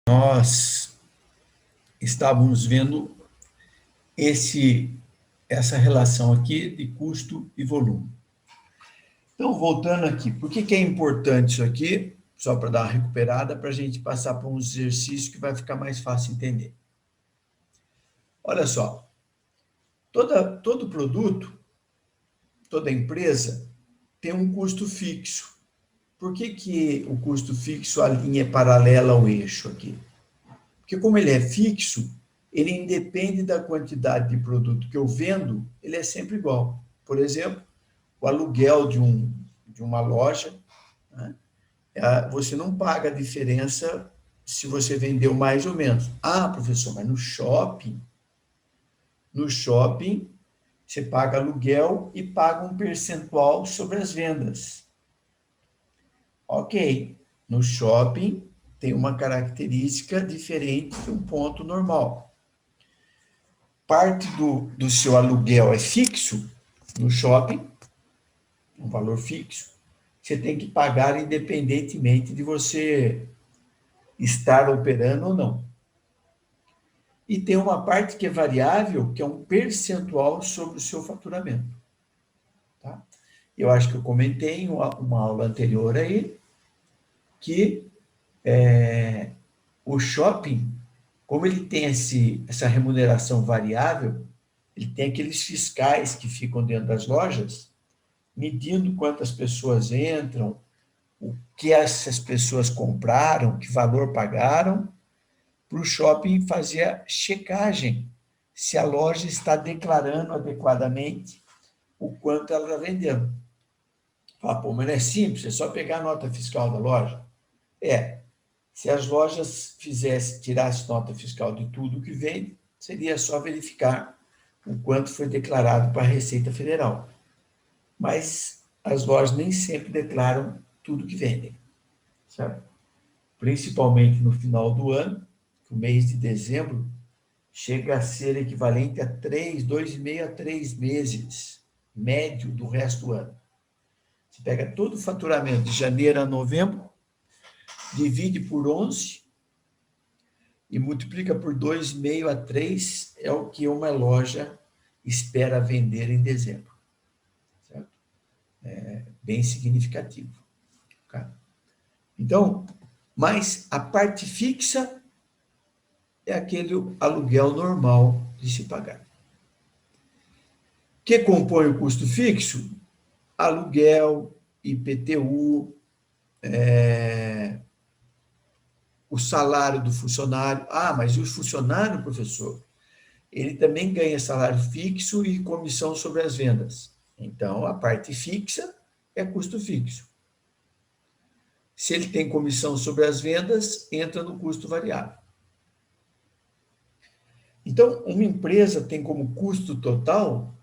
Nós estávamos vendo essa relação aqui de custo e volume. Então, voltando aqui, por que é importante isso aqui? Só para dar uma recuperada, para a gente passar por um exercício que vai ficar mais fácil entender. Olha só, todo produto, toda empresa tem um custo fixo. Por que o custo fixo, a linha é paralela ao eixo aqui? Porque como ele é fixo, ele independe da quantidade de produto que eu vendo, ele é sempre igual. Por exemplo, o aluguel de uma loja, né? Você não paga a diferença se você vendeu mais ou menos. Ah, professor, mas no shopping, você paga aluguel e paga um percentual sobre as vendas. Ok, no shopping tem uma característica diferente de um ponto normal. Parte do seu aluguel é fixo no shopping, um valor fixo, você tem que pagar independentemente de você estar operando ou não. E tem uma parte que é variável, que é um percentual sobre o seu faturamento. Tá? Eu acho que eu comentei em uma aula anterior aí que o shopping, como ele tem essa remuneração variável, ele tem aqueles fiscais que ficam dentro das lojas, medindo quantas pessoas entram, o que essas pessoas compraram, que valor pagaram, para o shopping fazer a checagem se a loja está declarando adequadamente o quanto ela está vendendo. Fala, pô, mas não é simples, é só pegar a nota fiscal da loja. Se as lojas tirassem nota fiscal de tudo que vende, seria só verificar o quanto foi declarado para a Receita Federal. Mas as lojas nem sempre declaram tudo que vendem, certo? Principalmente no final do ano, que o mês de dezembro chega a ser equivalente a 2,5 a 3 meses, médio do resto do ano. Você pega todo o faturamento de janeiro a novembro, divide por 11 e multiplica por 2,5 a 3, é o que uma loja espera vender em dezembro. Certo? É bem significativo. Tá? Então, mas a parte fixa é aquele aluguel normal de se pagar. O que compõe o custo fixo? Aluguel, IPTU, o salário do funcionário. Ah, mas e o funcionário, professor? Ele também ganha salário fixo e comissão sobre as vendas. Então, a parte fixa é custo fixo. Se ele tem comissão sobre as vendas, entra no custo variável. Então, uma empresa tem como custo total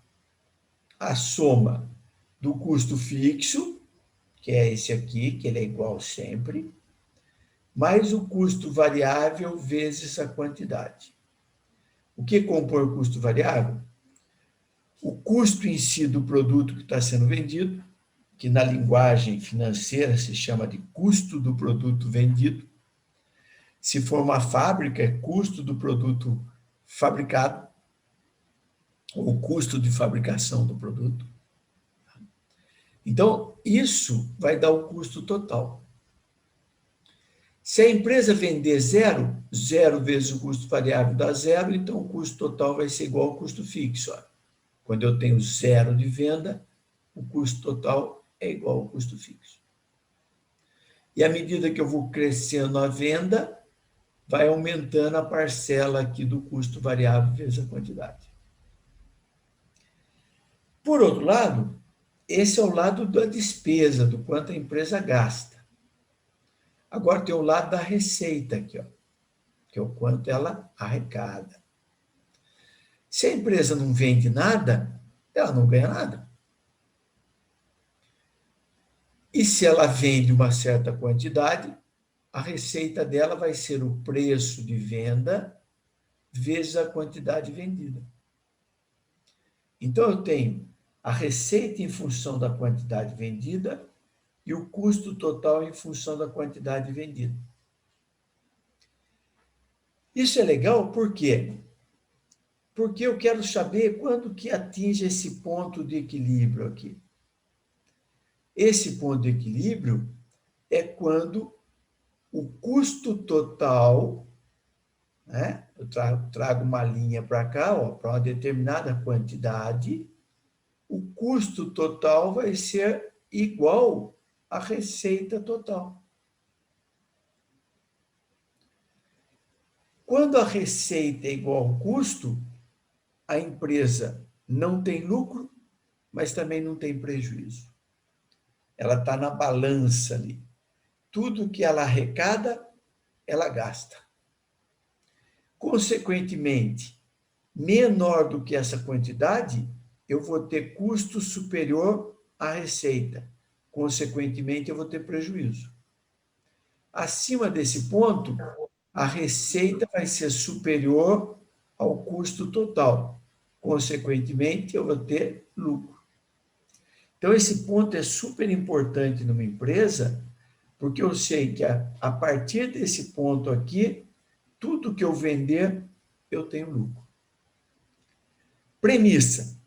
a soma do custo fixo, que é esse aqui, que ele é igual sempre, mais o custo variável vezes a quantidade. O que compõe o custo variável? O custo em si do produto que está sendo vendido, que na linguagem financeira se chama de custo do produto vendido. Se for uma fábrica, é custo do produto fabricado, ou custo de fabricação do produto. Então, isso vai dar o custo total. Se a empresa vender zero, zero vezes o custo variável dá zero, então o custo total vai ser igual ao custo fixo. Ó. Quando eu tenho zero de venda, o custo total é igual ao custo fixo. E à medida que eu vou crescendo a venda, vai aumentando a parcela aqui do custo variável vezes a quantidade. Por outro lado, esse é o lado da despesa, do quanto a empresa gasta. Agora tem o lado da receita aqui, ó, que é o quanto ela arrecada. Se a empresa não vende nada, ela não ganha nada. E se ela vende uma certa quantidade, a receita dela vai ser o preço de venda vezes a quantidade vendida. Então, eu tenho a receita em função da quantidade vendida e o custo total em função da quantidade vendida. Isso é legal por quê? Porque eu quero saber quando que atinge esse ponto de equilíbrio aqui. Esse ponto de equilíbrio é quando o custo total, né? Eu trago uma linha para cá, para uma determinada quantidade, o custo total vai ser igual à receita total. Quando a receita é igual ao custo, a empresa não tem lucro, mas também não tem prejuízo. Ela está na balança ali. Tudo que ela arrecada, ela gasta. Consequentemente, menor do que essa quantidade, eu vou ter custo superior à receita. Consequentemente, eu vou ter prejuízo. Acima desse ponto, a receita vai ser superior ao custo total. Consequentemente, eu vou ter lucro. Então, esse ponto é super importante numa empresa, porque eu sei que a partir desse ponto aqui, tudo que eu vender, eu tenho lucro. Premissa: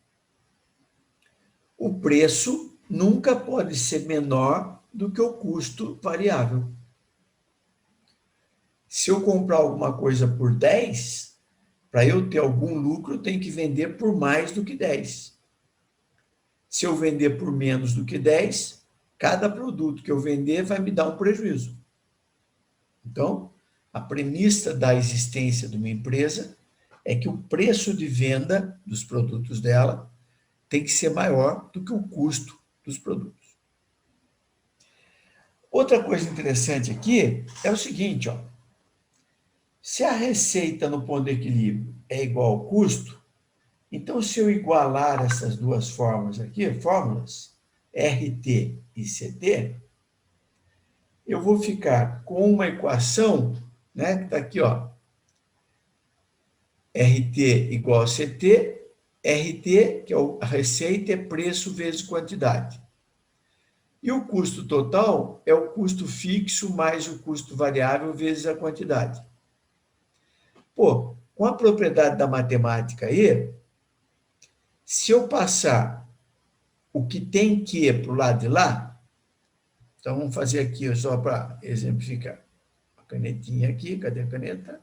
o preço nunca pode ser menor do que o custo variável. Se eu comprar alguma coisa por 10, para eu ter algum lucro, eu tenho que vender por mais do que 10. Se eu vender por menos do que 10, cada produto que eu vender vai me dar um prejuízo. Então, a premissa da existência de uma empresa é que o preço de venda dos produtos dela tem que ser maior do que o custo dos produtos. Outra coisa interessante aqui é o seguinte, ó. Se a receita no ponto de equilíbrio é igual ao custo, então se eu igualar essas duas fórmulas aqui, fórmulas RT e CT, eu vou ficar com uma equação, né, que está aqui, ó, RT igual a CT, RT, que é a receita, é preço vezes quantidade. E o custo total é o custo fixo mais o custo variável vezes a quantidade. Pô, com a propriedade da matemática aí, se eu passar o que tem que para o lado de lá, então vamos fazer aqui só para exemplificar. A canetinha aqui, cadê a caneta?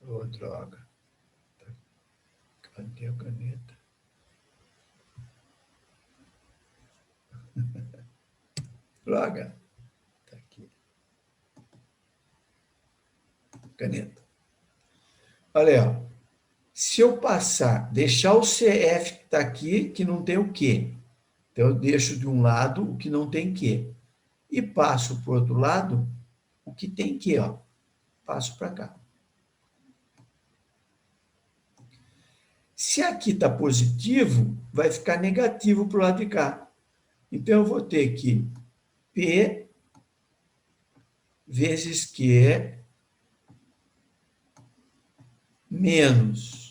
Oh, droga. Cadê a caneta? Droga. Tá aqui. Caneta. Olha, ó. Se eu passar, deixar o CF que está aqui, que não tem o Q. Então, eu deixo de um lado o que não tem Q. E passo para o outro lado o que tem Q, ó. Passo para cá. Se aqui está positivo, vai ficar negativo para o lado de cá. Então, eu vou ter que P vezes Q menos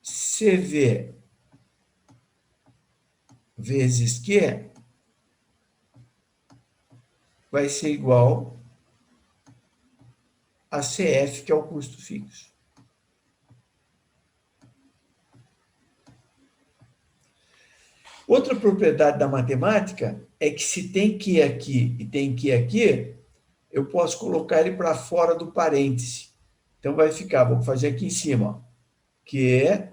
CV vezes Q vai ser igual a CF, que é o custo fixo. Outra propriedade da matemática é que se tem Q aqui e tem Q aqui, eu posso colocar ele para fora do parêntese. Então, vai ficar, vou fazer aqui em cima, ó, Q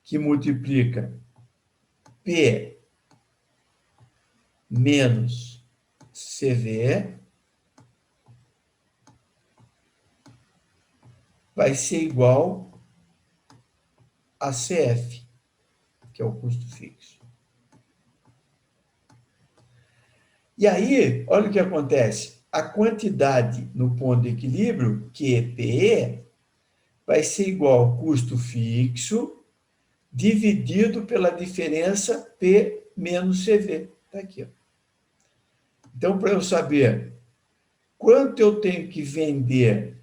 que multiplica P menos CV vai ser igual a CF, que é o custo fixo. E aí, olha o que acontece. A quantidade no ponto de equilíbrio, QPE, vai ser igual ao custo fixo dividido pela diferença P menos CV. Está aqui. Ó. Então, para eu saber quanto eu tenho que vender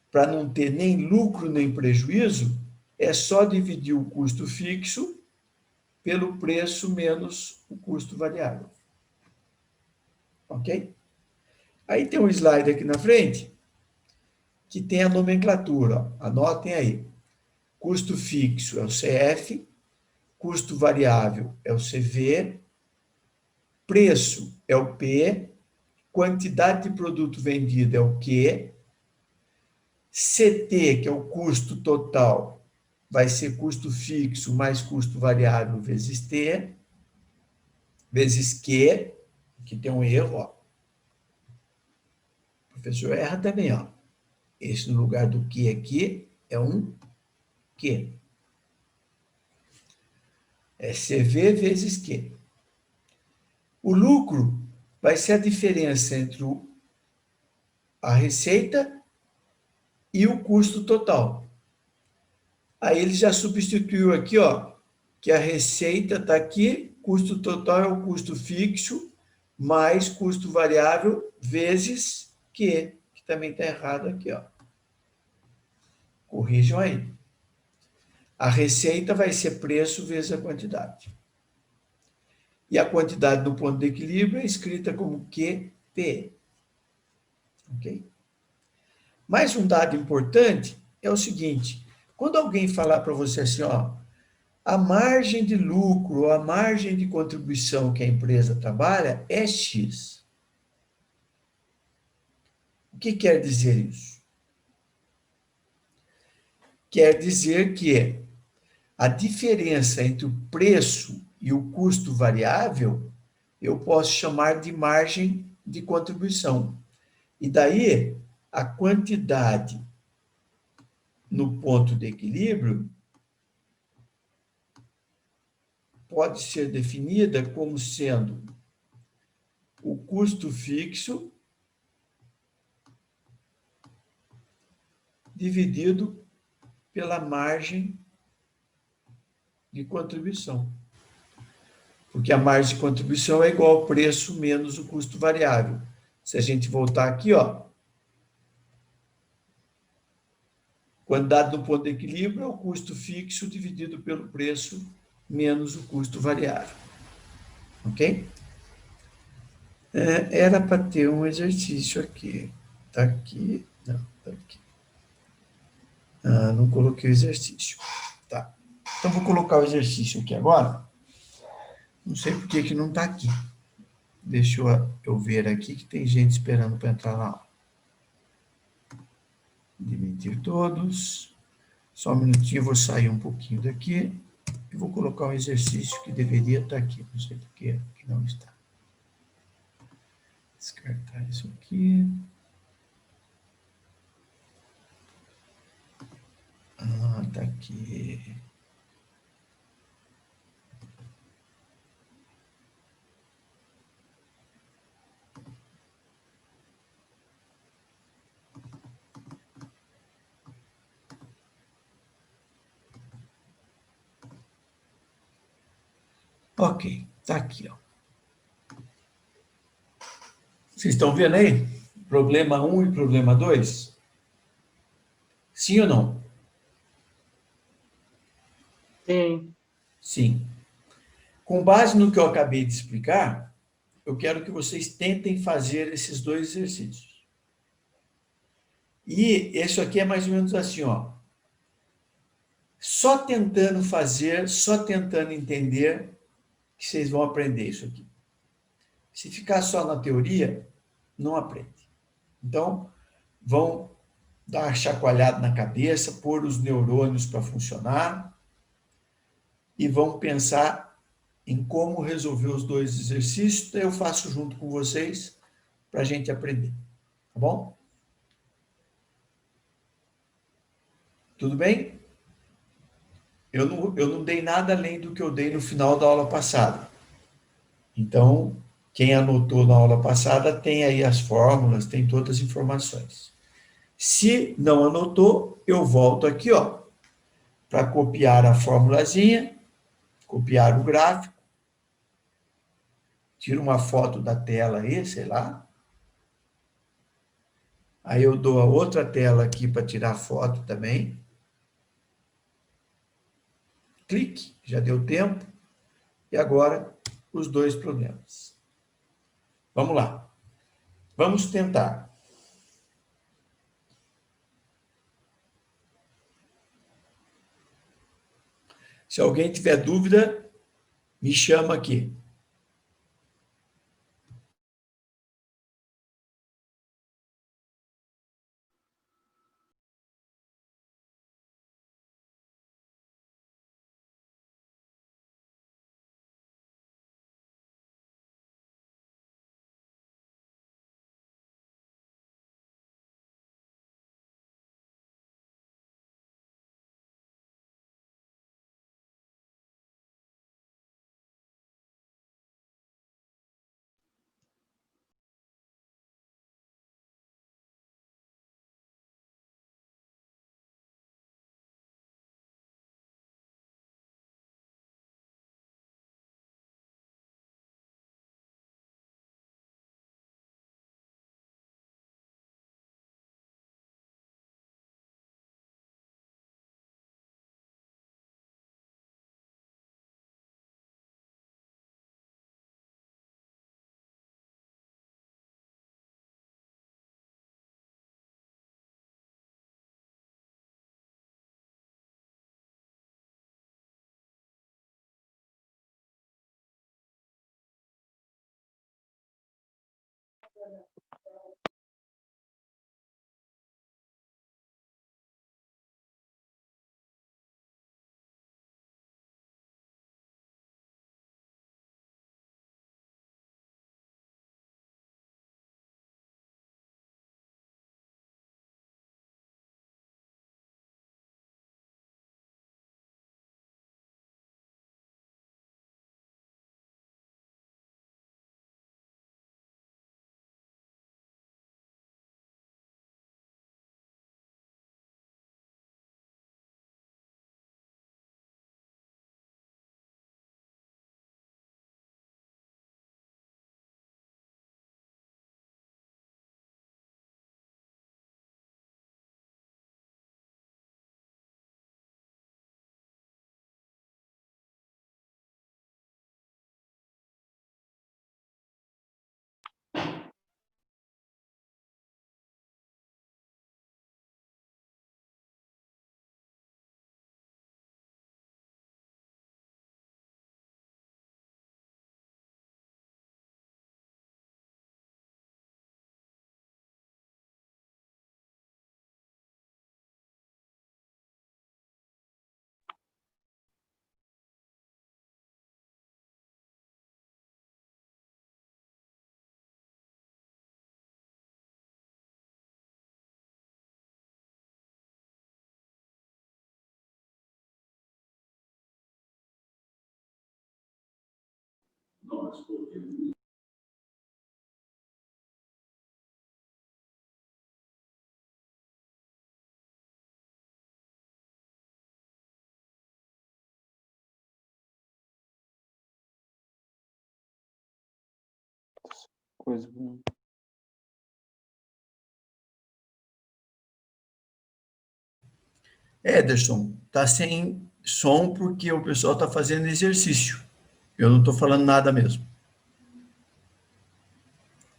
para não ter nem lucro nem prejuízo, é só dividir o custo fixo pelo preço menos o custo variável. Ok? Aí tem um slide aqui na frente que tem a nomenclatura. Ó. Anotem aí. Custo fixo é o CF, custo variável é o CV, preço é o P, quantidade de produto vendido é o Q, CT, que é o custo total, vai ser custo fixo mais custo variável vezes T, vezes Q, que tem um erro, ó. O professor erra também, ó. Esse no lugar do Q aqui é um Q. É CV vezes Q. O lucro vai ser a diferença entre a receita e o custo total. Aí ele já substituiu aqui, ó, que a receita está aqui, custo total é o custo fixo, mais custo variável, vezes que também está errado aqui, ó. Corrijam aí. A receita vai ser preço vezes a quantidade. E a quantidade no ponto de equilíbrio é escrita como QP. Ok? Mais um dado importante é o seguinte: quando alguém falar para você assim, ó, a margem de lucro, a margem de contribuição que a empresa trabalha é X. O que quer dizer isso? Quer dizer que a diferença entre o preço e o custo variável eu posso chamar de margem de contribuição. E daí, a quantidade no ponto de equilíbrio pode ser definida como sendo o custo fixo dividido pela margem de contribuição. Porque a margem de contribuição é igual ao preço menos o custo variável. Se a gente voltar aqui, ó, quantidade no ponto de equilíbrio é o custo fixo dividido pelo preço menos o custo variável. Ok? Era para ter um exercício aqui. Está aqui. Não, está aqui. Não coloquei o exercício. Tá. Então, vou colocar o exercício aqui agora. Não sei por que não está aqui. Deixa eu ver aqui que tem gente esperando para entrar na aula. Demitir todos. Só um minutinho, eu vou sair um pouquinho daqui e vou colocar um exercício que deveria estar aqui. Não sei por que não está. Descartar isso aqui. Tá aqui. Ok, tá aqui, ó. Vocês estão vendo aí? Problema 1 e problema 2? Sim ou não? Sim. Sim. Com base no que eu acabei de explicar, eu quero que vocês tentem fazer esses dois exercícios. E isso aqui é mais ou menos assim, ó. Só tentando fazer, só tentando entender, que vocês vão aprender isso aqui. Se ficar só na teoria, não aprende. Então, vão dar uma chacoalhada na cabeça, pôr os neurônios para funcionar e vão pensar em como resolver os dois exercícios. Daí eu faço junto com vocês para a gente aprender. Tá bom? Tudo bem? Eu não dei nada além do que eu dei no final da aula passada. Então, quem anotou na aula passada tem aí as fórmulas, tem todas as informações. Se não anotou, eu volto aqui, ó, para copiar a formulazinha, copiar o gráfico, tiro uma foto da tela aí, sei lá. Aí eu dou a outra tela aqui para tirar foto também. Clique, já deu tempo. E agora, os dois problemas. Vamos lá. Vamos tentar. Se alguém tiver dúvida, me chama aqui. Coisa boa. Ederson, tá sem som porque o pessoal está fazendo exercício. Eu não estou falando nada mesmo.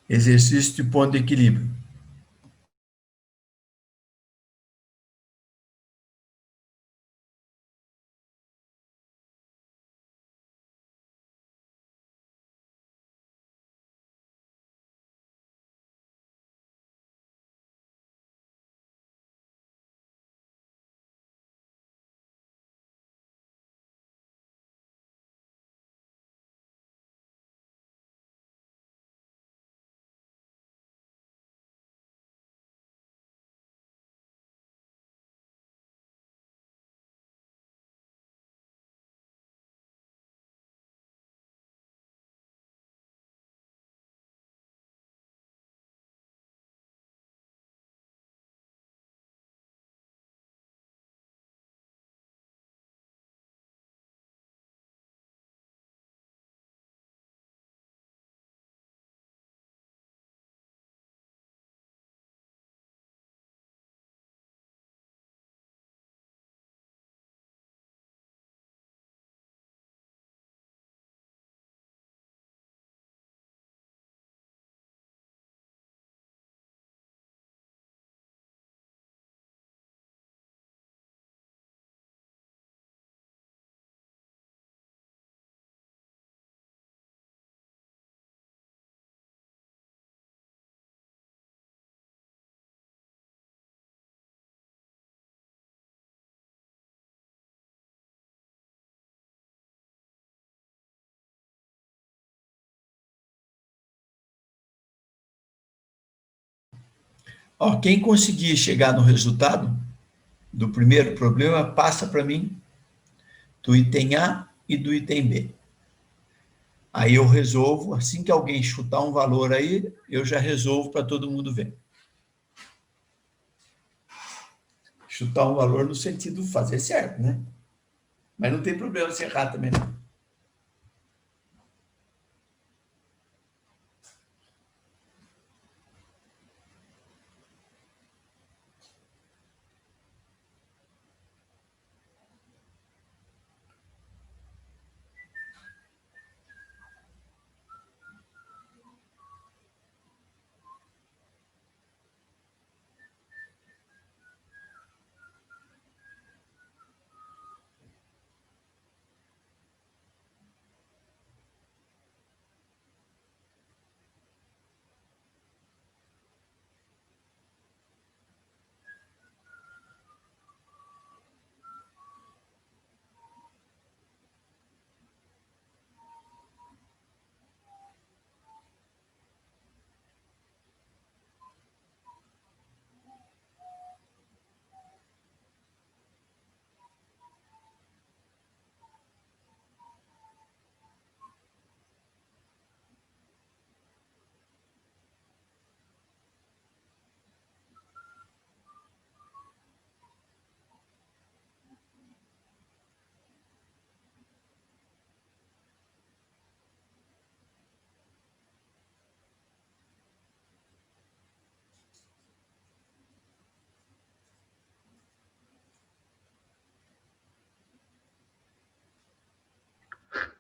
Exercício de ponto de equilíbrio. Ó, quem conseguir chegar no resultado do primeiro problema, passa para mim do item A e do item B. Aí eu resolvo, assim que alguém chutar um valor aí, eu já resolvo para todo mundo ver. Chutar um valor no sentido de fazer certo, né? Mas não tem problema se errar também, não.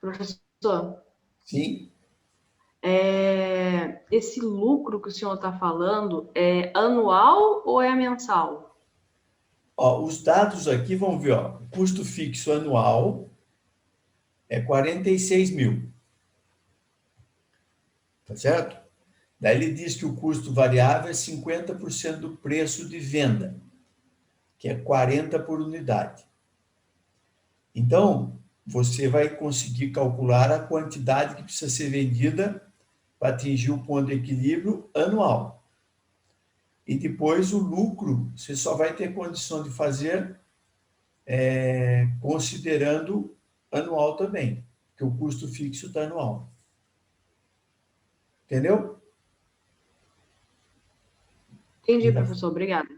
Professor, Sim? esse lucro que o senhor está falando é anual ou é mensal? Ó, os dados aqui vão ver, ó, o custo fixo anual é 46 mil, tá certo? Daí ele diz que o custo variável é 50% do preço de venda, que é 40 por unidade. Então, você vai conseguir calcular a quantidade que precisa ser vendida para atingir o ponto de equilíbrio anual. E depois o lucro, você só vai ter condição de fazer considerando anual também, porque o custo fixo está anual. Entendeu? Entendi, professor. Obrigada.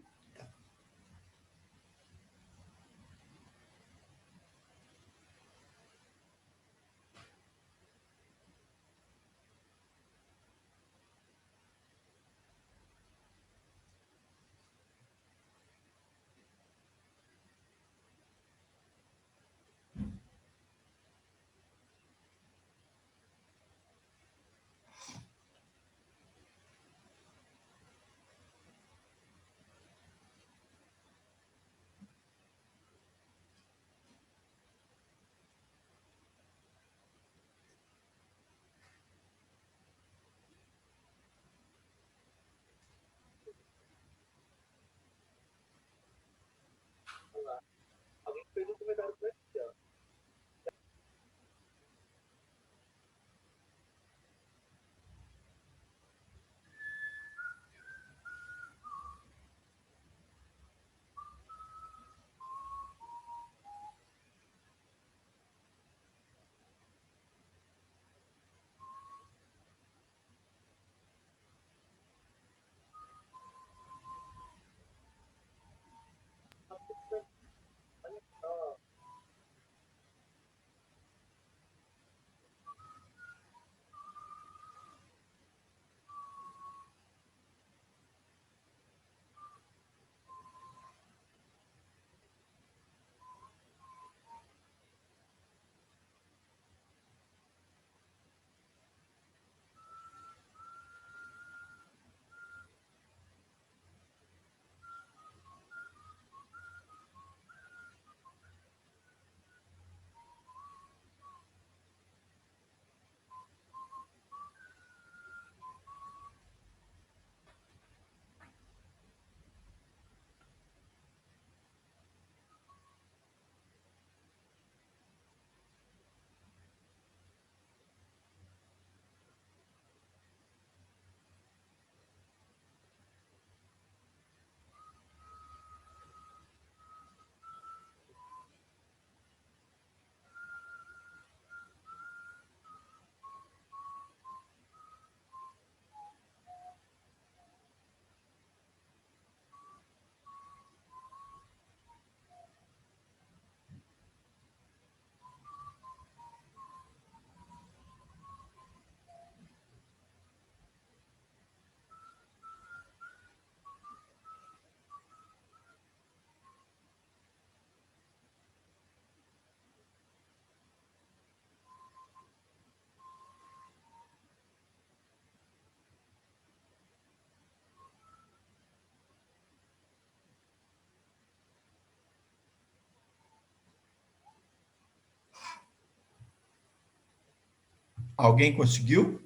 Alguém conseguiu?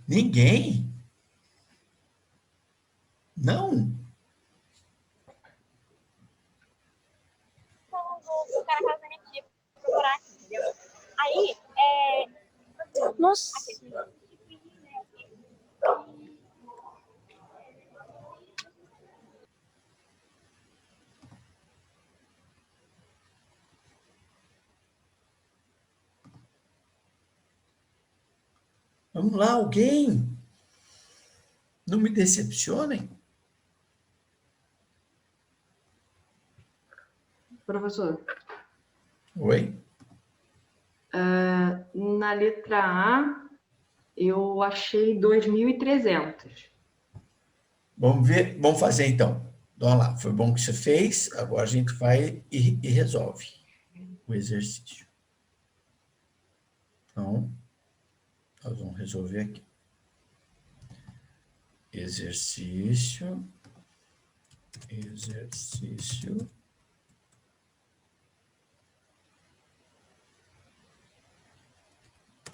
Ninguém? Não? O cara casa da minha tia procurar aqui, entendeu? Aí, nossa. Vamos lá, alguém? Não me decepcionem. Professor, Oi? na letra A, eu achei 2.300. Vamos ver, vamos fazer então. Vamos lá, foi bom que você fez, agora a gente vai e resolve o exercício. Então, nós vamos resolver aqui. Exercício.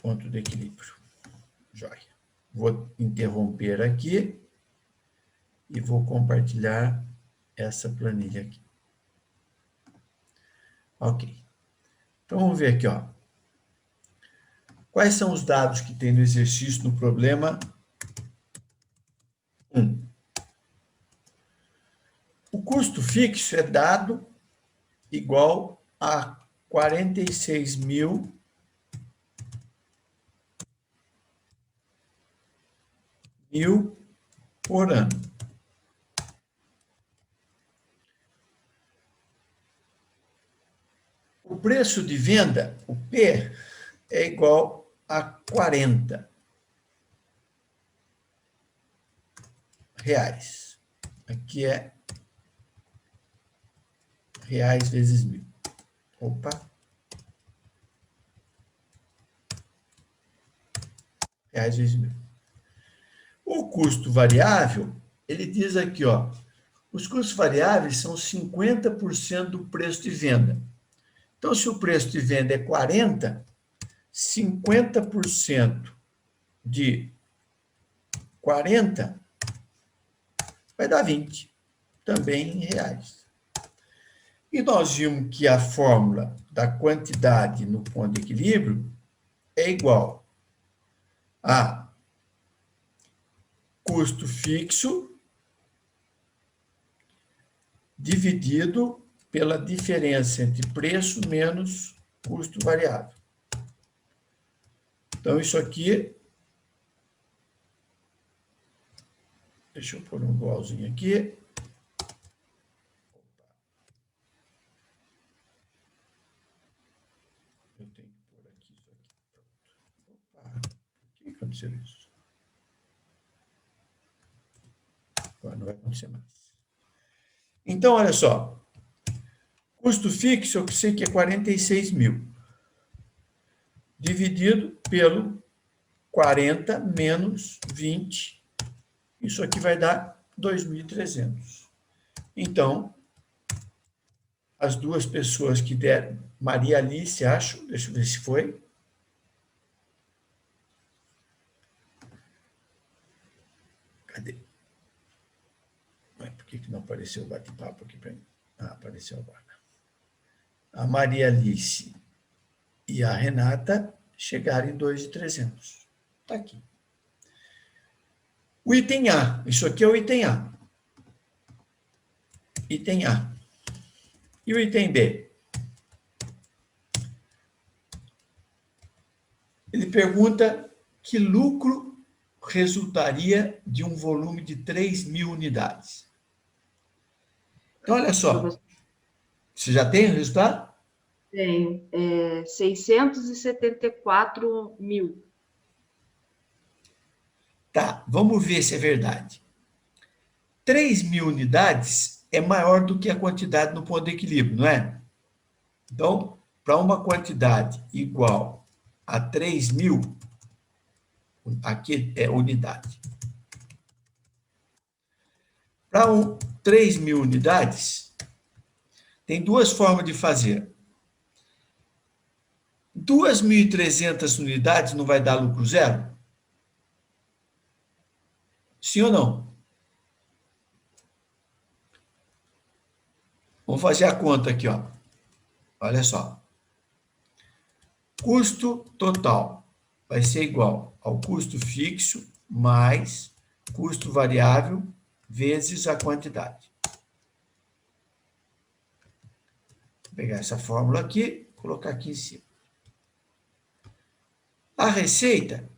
Ponto de equilíbrio. Joia. Vou interromper aqui e vou compartilhar essa planilha aqui. Ok. Então, vamos ver aqui, ó. Quais são os dados que tem no exercício no problema 1? O custo fixo é dado igual a 46.000 por ano. O preço de venda, o P, é igual a 40 reais. Aqui é reais vezes 1.000. Opa. Reais vezes 1.000. O custo variável, ele diz aqui, ó, os custos variáveis são 50% do preço de venda. Então, se o preço de venda é 40, 50% de 40 vai dar 20, também em reais. E nós vimos que a fórmula da quantidade no ponto de equilíbrio é igual a custo fixo dividido pela diferença entre preço menos custo variável. Então, isso aqui... Deixa eu pôr um igualzinho aqui. Eu tenho que pôr aqui isso aqui. Opa, por que aconteceu isso? Agora não vai acontecer mais. Então, olha só. Custo fixo, eu sei que é 46.000. Dividido pelo 40 menos 20. Isso aqui vai dar 2.300. Então, as duas pessoas que deram, Maria Alice, acho, deixa eu ver se foi. Cadê? Por que não apareceu o bate-papo aqui para mim? Ah, apareceu agora. A Maria Alice e a Renata chegaram em 2.300. Está aqui. O item A. Isso aqui é o item A. Item A. E o item B? Ele pergunta que lucro resultaria de um volume de 3.000 unidades. Então, olha só. Você já tem o resultado? Tenho. 674 mil. Tá, vamos ver se é verdade. 3.000 unidades é maior do que a quantidade no ponto de equilíbrio, não é? Então, para uma quantidade igual a 3.000, aqui é unidade. Para 3.000 unidades, tem duas formas de fazer. 2.300 unidades não vai dar lucro zero? Sim ou não? Vamos fazer a conta aqui, ó. Olha só. Custo total vai ser igual ao custo fixo mais custo variável vezes a quantidade. Vou pegar essa fórmula aqui, colocar aqui em cima. A receita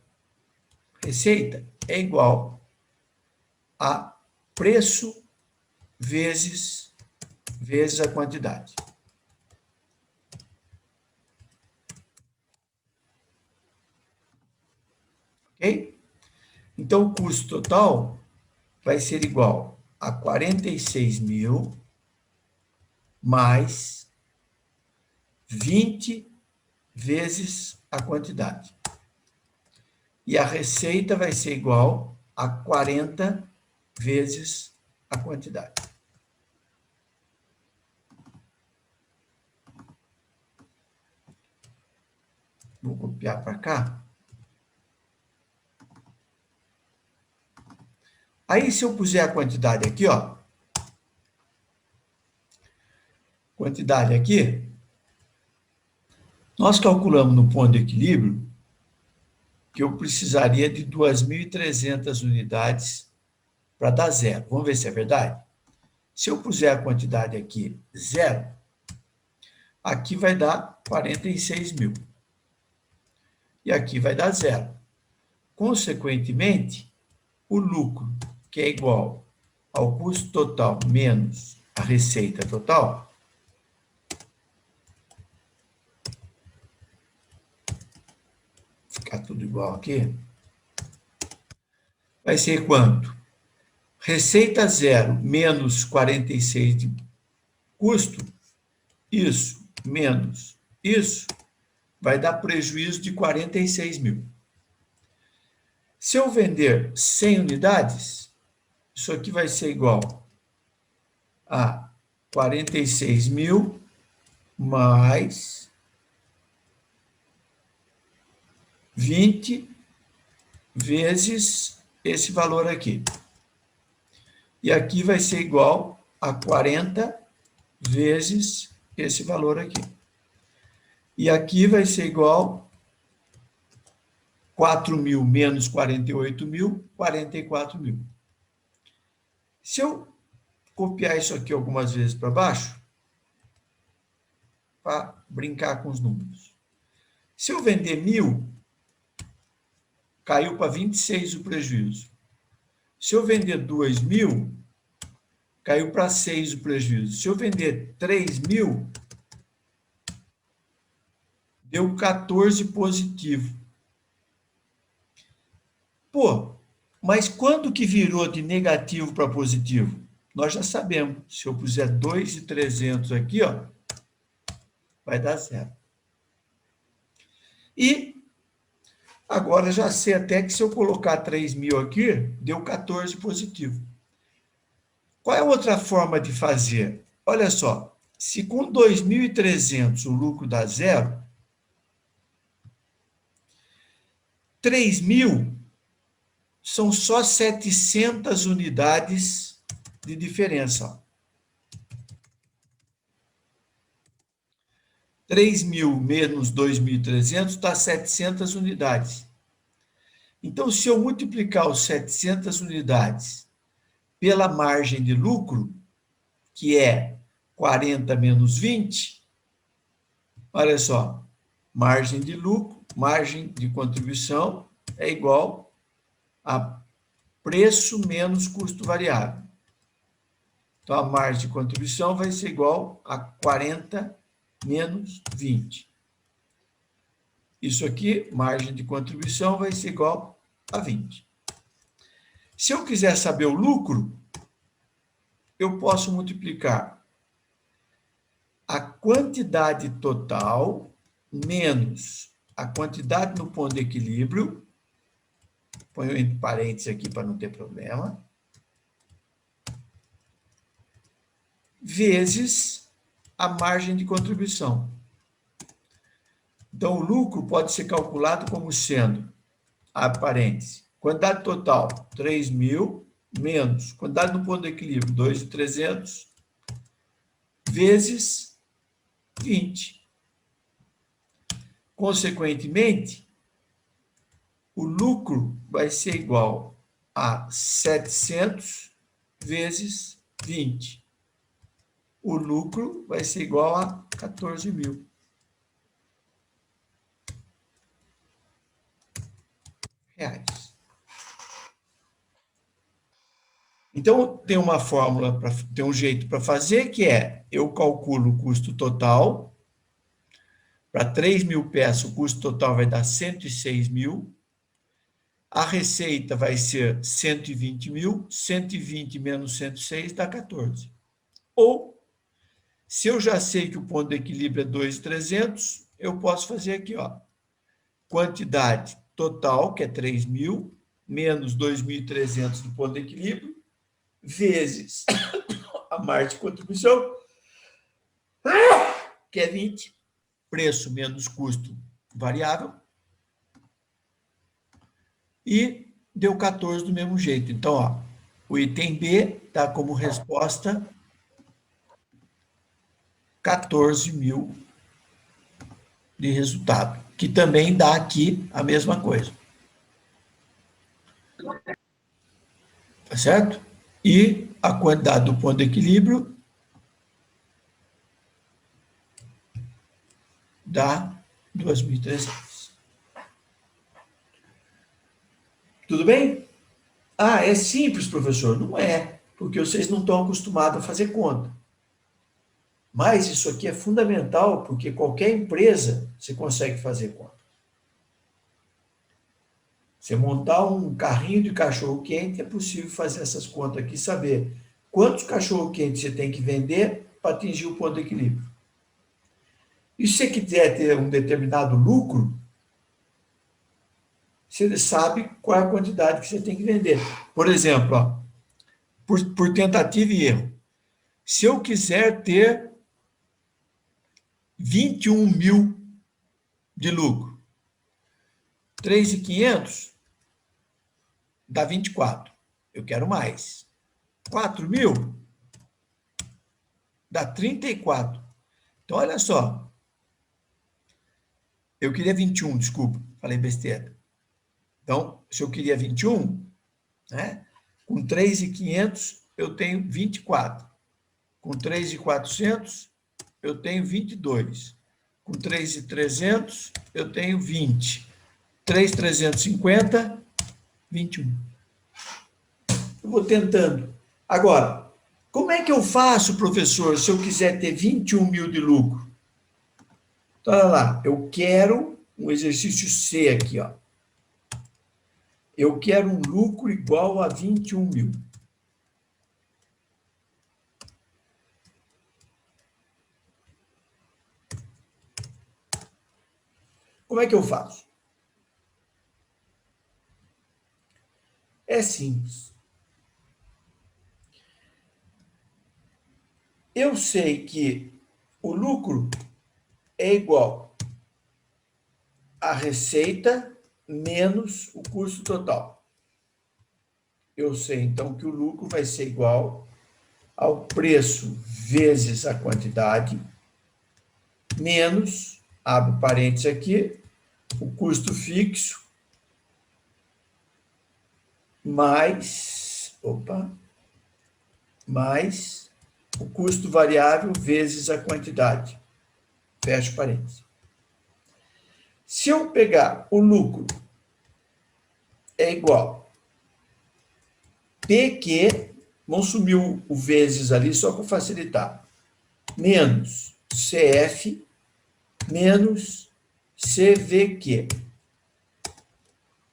é igual a preço vezes a quantidade. Ok? Então, o custo total vai ser igual a 46.000 mais 20 vezes a quantidade. E a receita vai ser igual a 40 vezes a quantidade. Vou copiar para cá. Aí, se eu puser a quantidade aqui, ó. Quantidade aqui. Nós calculamos no ponto de equilíbrio que eu precisaria de 2.300 unidades para dar zero. Vamos ver se é verdade? Se eu puser a quantidade aqui, zero, aqui vai dar 46.000. E aqui vai dar zero. Consequentemente, o lucro, que é igual ao custo total menos a receita total, ficar tudo igual aqui, vai ser quanto? Receita zero menos 46 de custo, isso menos isso, vai dar prejuízo de 46.000. Se eu vender 100 unidades, isso aqui vai ser igual a 46.000 mais 20 vezes esse valor aqui. E aqui vai ser igual a 40 vezes esse valor aqui. E aqui vai ser igual 4.000 menos 48.000, 44.000. Se eu copiar isso aqui algumas vezes para baixo, para brincar com os números. Se eu vender 1.000, caiu para 26 o prejuízo. Se eu vender 2.000, caiu para 6 o prejuízo. Se eu vender 3.000, deu 14 positivo. Pô, mas quando que virou de negativo para positivo? Nós já sabemos. Se eu puser 2.300 aqui, ó, vai dar zero. E agora já sei até que se eu colocar 3.000 aqui, deu 14 positivo. Qual é a outra forma de fazer? Olha só, se com 2.300 o lucro dá zero, 3.000 são só 700 unidades de diferença. 3.000 menos 2.300 dá 700 unidades. Então, se eu multiplicar os 700 unidades pela margem de lucro, que é 40 menos 20, olha só, margem de lucro, margem de contribuição é igual a preço menos custo variável. Então, a margem de contribuição vai ser igual a 40 menos 20. Isso aqui, margem de contribuição, vai ser igual a 20. Se eu quiser saber o lucro, eu posso multiplicar a quantidade total menos a quantidade no ponto de equilíbrio, ponho entre parênteses aqui para não ter problema, vezes a margem de contribuição. Então, o lucro pode ser calculado como sendo, abre parênteses, quantidade total, 3.000, menos quantidade no ponto de equilíbrio, 2.300, vezes 20. Consequentemente, o lucro vai ser igual a 700 vezes 20. O lucro vai ser igual a 14.000. Reais. Então, tem uma fórmula, tem um jeito para fazer, que é, eu calculo o custo total, para 3.000 peças, o custo total vai dar 106.000, a receita vai ser 120.000, 120 menos 106 dá 14. Ou, se eu já sei que o ponto de equilíbrio é 2.300, eu posso fazer aqui, ó, quantidade total, que é 3.000, menos 2.300 do ponto de equilíbrio, vezes a margem de contribuição, que é 20, preço menos custo variável, e deu 14 do mesmo jeito. Então, ó, o item B dá como resposta 14.000 de resultado, que também dá aqui a mesma coisa. Tá certo? E a quantidade do ponto de equilíbrio dá 2.300. Tudo bem? Ah, é simples, professor. Não é, porque vocês não estão acostumados a fazer conta. Mas isso aqui é fundamental, porque qualquer empresa você consegue fazer conta. Você montar um carrinho de cachorro-quente, é possível fazer essas contas aqui, saber quantos cachorro-quentes você tem que vender para atingir o ponto de equilíbrio. E se você quiser ter um determinado lucro, você sabe qual é a quantidade que você tem que vender. Por exemplo, ó, por tentativa e erro. Se eu quiser ter 21.000 de lucro, 3.500 dá 24. Eu quero mais. 4.000 dá 34. Então, olha só. Eu queria 21, desculpa, falei besteira. Então, se eu queria 21, né, com 3.500 eu tenho 24. Com 3.400 eu tenho 22. Com 3.300 eu tenho 20. 3.350, 21. Eu vou tentando. Agora, como é que eu faço, professor, se eu quiser ter 21.000 de lucro? Então, olha lá, eu quero um exercício C aqui, ó. Eu quero um lucro igual a 21.000. Como é que eu faço? É simples. Eu sei que o lucro é igual a receita menos o custo total. Eu sei, então, que o lucro vai ser igual ao preço vezes a quantidade, menos, abre parênteses aqui, o custo fixo, mais o custo variável vezes a quantidade. Fecha parênteses. Se eu pegar o lucro é igual PQ, vamos sumir o vezes ali só para facilitar, menos CF menos CVQ.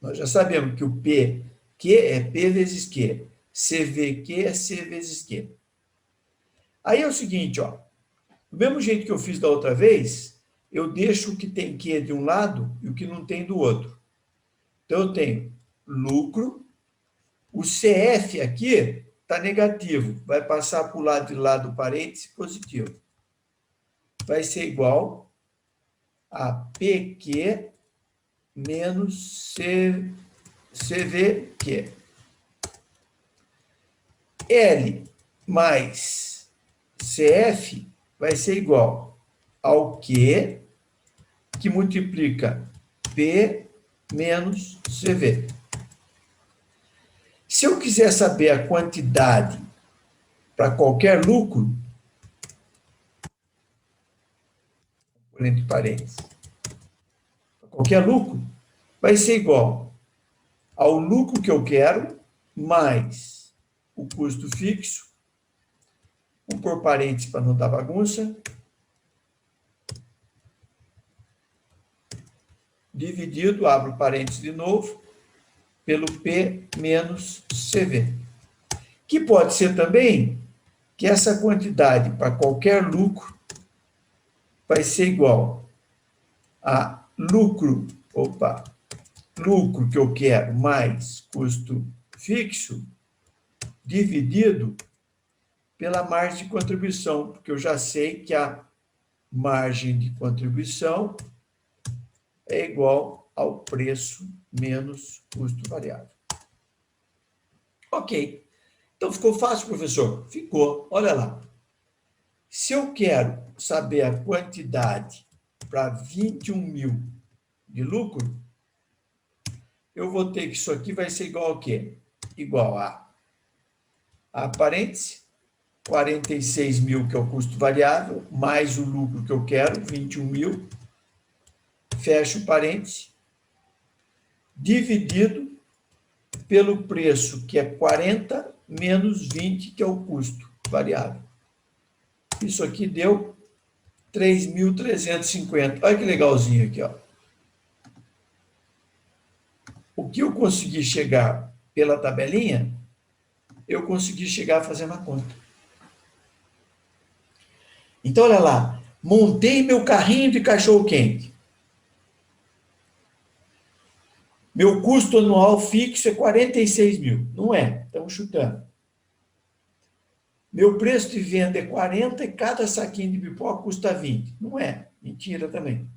Nós já sabemos que o PQ é P vezes Q. CVQ é C vezes Q. Aí é o seguinte, ó. Do mesmo jeito que eu fiz da outra vez, eu deixo o que tem Q de um lado e o que não tem do outro. Então, eu tenho lucro. O CF aqui está negativo. Vai passar para o lado de lá do parêntese positivo. Vai ser igual a PQ menos CVQ. L mais CF vai ser igual ao Q, que multiplica P menos CV. Se eu quiser saber a quantidade para qualquer lucro, entre parênteses, qualquer lucro, vai ser igual ao lucro que eu quero, mais o custo fixo, vou pôr parênteses para não dar bagunça, dividido, abro parênteses de novo, pelo P menos CV. Que pode ser também que essa quantidade para qualquer lucro vai ser igual a lucro que eu quero mais custo fixo dividido pela margem de contribuição, porque eu já sei que a margem de contribuição é igual ao preço menos custo variável. Ok. Então, ficou fácil, professor? Ficou. Olha lá. Se eu quero saber a quantidade para 21 mil de lucro, eu vou ter que isso aqui vai ser igual ao quê? Igual a parêntese, 46 mil, que é o custo variável, mais o lucro que eu quero, 21 mil, fecho parêntese, dividido pelo preço, que é 40, menos 20, que é o custo variável. Isso aqui deu 3.350. Olha que legalzinho aqui, ó. O que eu consegui chegar pela tabelinha, eu consegui chegar fazendo a conta. Então, olha lá. Montei meu carrinho de cachorro-quente. Meu custo anual fixo é 46 mil. Não é, estamos chutando. Meu preço de venda é 40 e cada saquinho de pipoca custa 20. Não é, mentira também.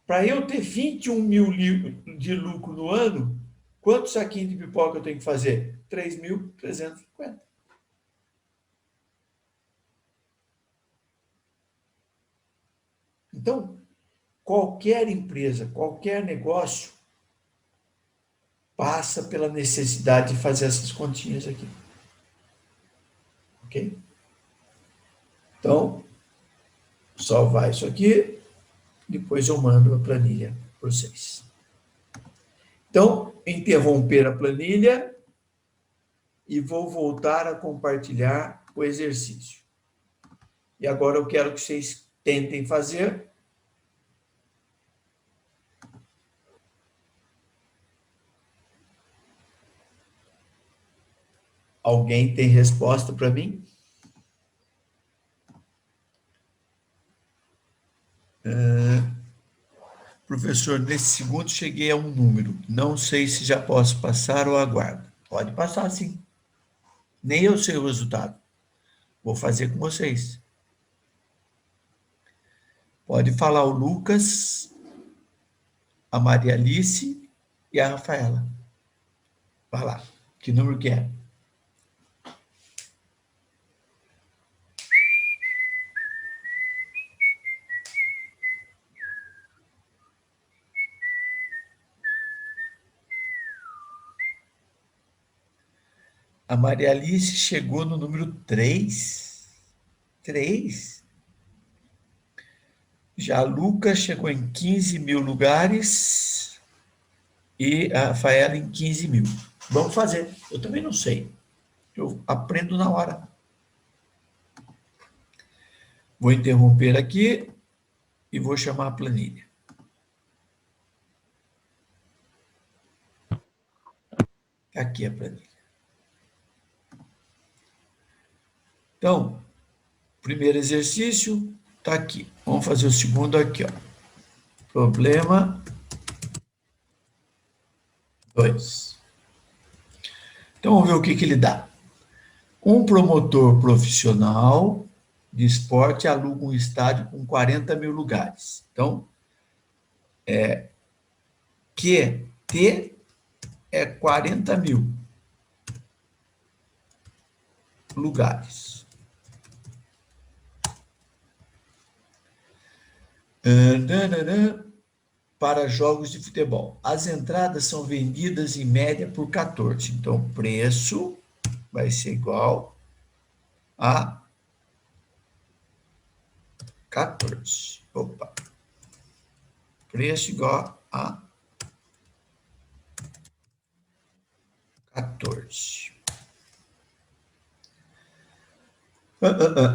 Para eu ter 21 mil de lucro no ano, quantos saquinhos de pipoca eu tenho que fazer? 3.350. Então, qualquer empresa, qualquer negócio, passa pela necessidade de fazer essas continhas aqui. Ok? Então, salvar isso aqui, depois eu mando a planilha para vocês. Então, interromper a planilha e vou voltar a compartilhar o exercício. E agora eu quero que vocês tentem fazer. Alguém tem resposta para mim? Professor, nesse segundo cheguei a um número. Não sei se já posso passar ou aguardo. Pode passar, sim. Nem eu sei o resultado. Vou fazer com vocês. Pode falar o Lucas, a Maria Alice e a Rafaela. Vai lá. Que número que é? A Maria Alice chegou no número 3. 3? Já a Lucas chegou em 15 mil lugares e a Rafaela em 15 mil. Vamos fazer. Eu também não sei. Eu aprendo na hora. Vou interromper aqui e vou chamar a planilha. Aqui a planilha. Então, primeiro exercício está aqui. Vamos fazer o segundo aqui, ó. Problema 2. Então, vamos ver o que ele dá. Um promotor profissional de esporte aluga um estádio com 40 mil lugares. Então, QT é 40 mil lugares. Para jogos de futebol. As entradas são vendidas em média por 14. Então, o preço vai ser igual a 14. Opa. Preço igual a 14.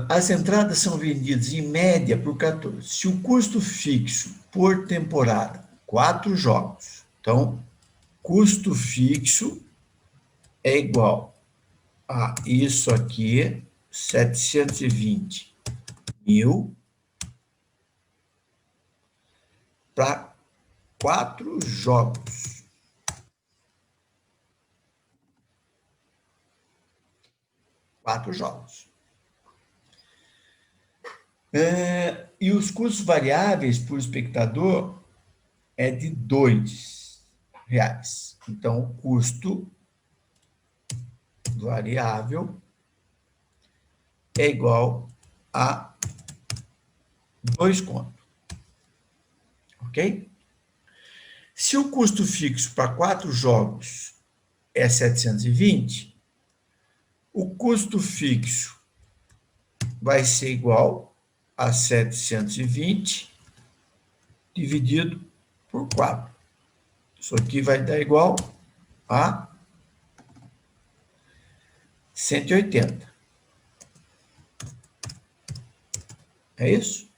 As entradas são vendidas em média por 14. Se o custo fixo por temporada, 4 jogos. Então, custo fixo é igual a isso aqui, 720 mil, para 4 jogos. Quatro jogos. E os custos variáveis por espectador é de R$2. Então, o custo variável é igual a 2 conto. Ok? Se o custo fixo para 4 jogos é 720, o custo fixo vai ser igual a 720 dividido por 4. Isso aqui vai dar igual a 180. É isso?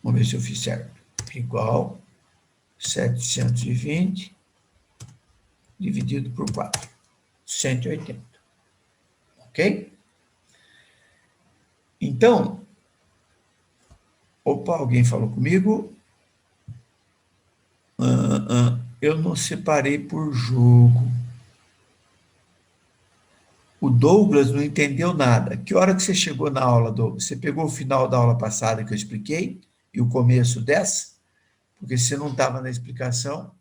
Vamos ver se eu fiz certo. Igual 720 dividido por 4. 180. Ok? Então, opa, alguém falou comigo? Eu não separei por jogo. O Douglas não entendeu nada. Que hora que você chegou na aula, Douglas? Você pegou o final da aula passada que eu expliquei e o começo dessa? Porque você não estava na explicação,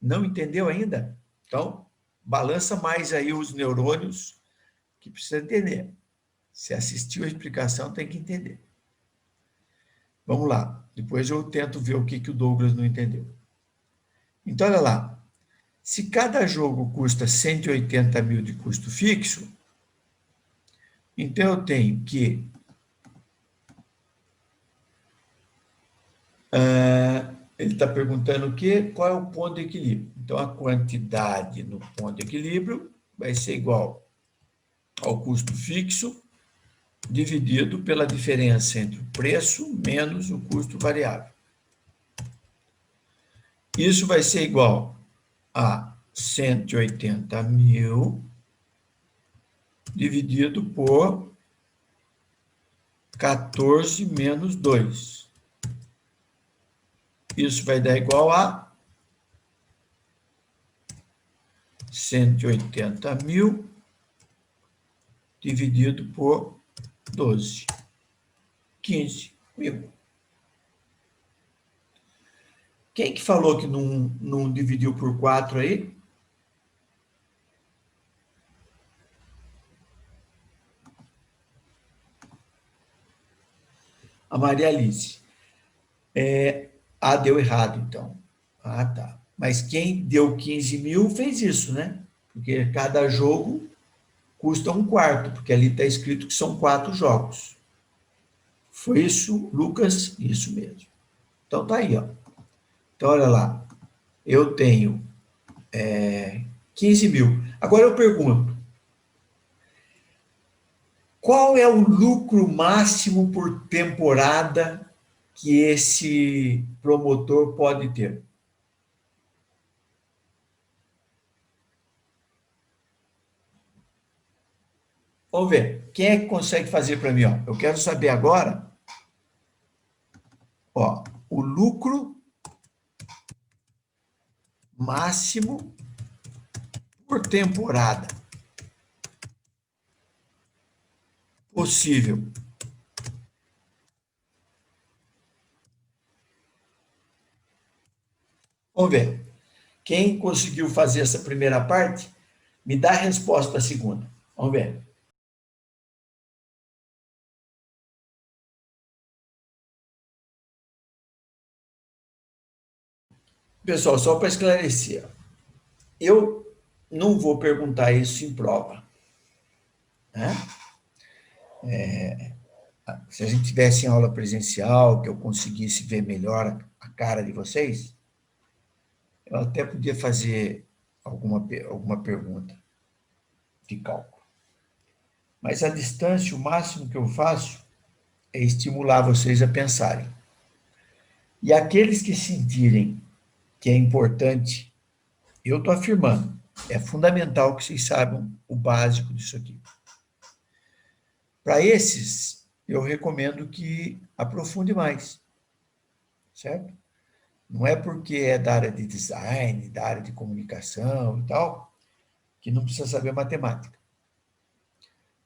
não entendeu ainda? Então, balança mais aí os neurônios que precisa entender. Se assistiu a explicação, tem que entender. Vamos lá. Depois eu tento ver o que o Douglas não entendeu. Então, olha lá. Se cada jogo custa 180 mil de custo fixo, então eu tenho que ele está perguntando o quê? Qual é o ponto de equilíbrio? Então, a quantidade no ponto de equilíbrio vai ser igual ao custo fixo dividido pela diferença entre o preço menos o custo variável. Isso vai ser igual a 180 mil dividido por 14 menos 2. Isso vai dar igual a 180 mil dividido por 12. 15 mil. Quem que falou que não dividiu por 4 aí? A Maria Alice. Deu errado, então. Tá. Mas quem deu 15 mil fez isso, né? Porque cada jogo custa 1/4, porque ali está escrito que são 4 jogos. Foi isso, Lucas? Isso mesmo. Então, tá aí, ó. Então, olha lá. Eu tenho 15 mil. Agora eu pergunto, Qual é o lucro máximo por temporada que esse promotor pode ter? Vamos ver. Quem é que consegue fazer para mim? Ó? Eu quero saber agora, ó, o lucro máximo por temporada possível. Vamos ver. Quem conseguiu fazer essa primeira parte, me dá a resposta da segunda. Vamos ver. Pessoal, só para esclarecer, eu não vou perguntar isso em prova. Né? Se a gente tivesse em aula presencial, que eu conseguisse ver melhor a cara de vocês, eu até podia fazer alguma pergunta de cálculo. Mas à distância, o máximo que eu faço é estimular vocês a pensarem. E aqueles que sentirem que é importante, eu estou afirmando, é fundamental que vocês saibam o básico disso aqui. Para esses, eu recomendo que aprofunde mais, certo? Não é porque é da área de design, da área de comunicação e tal, que não precisa saber matemática.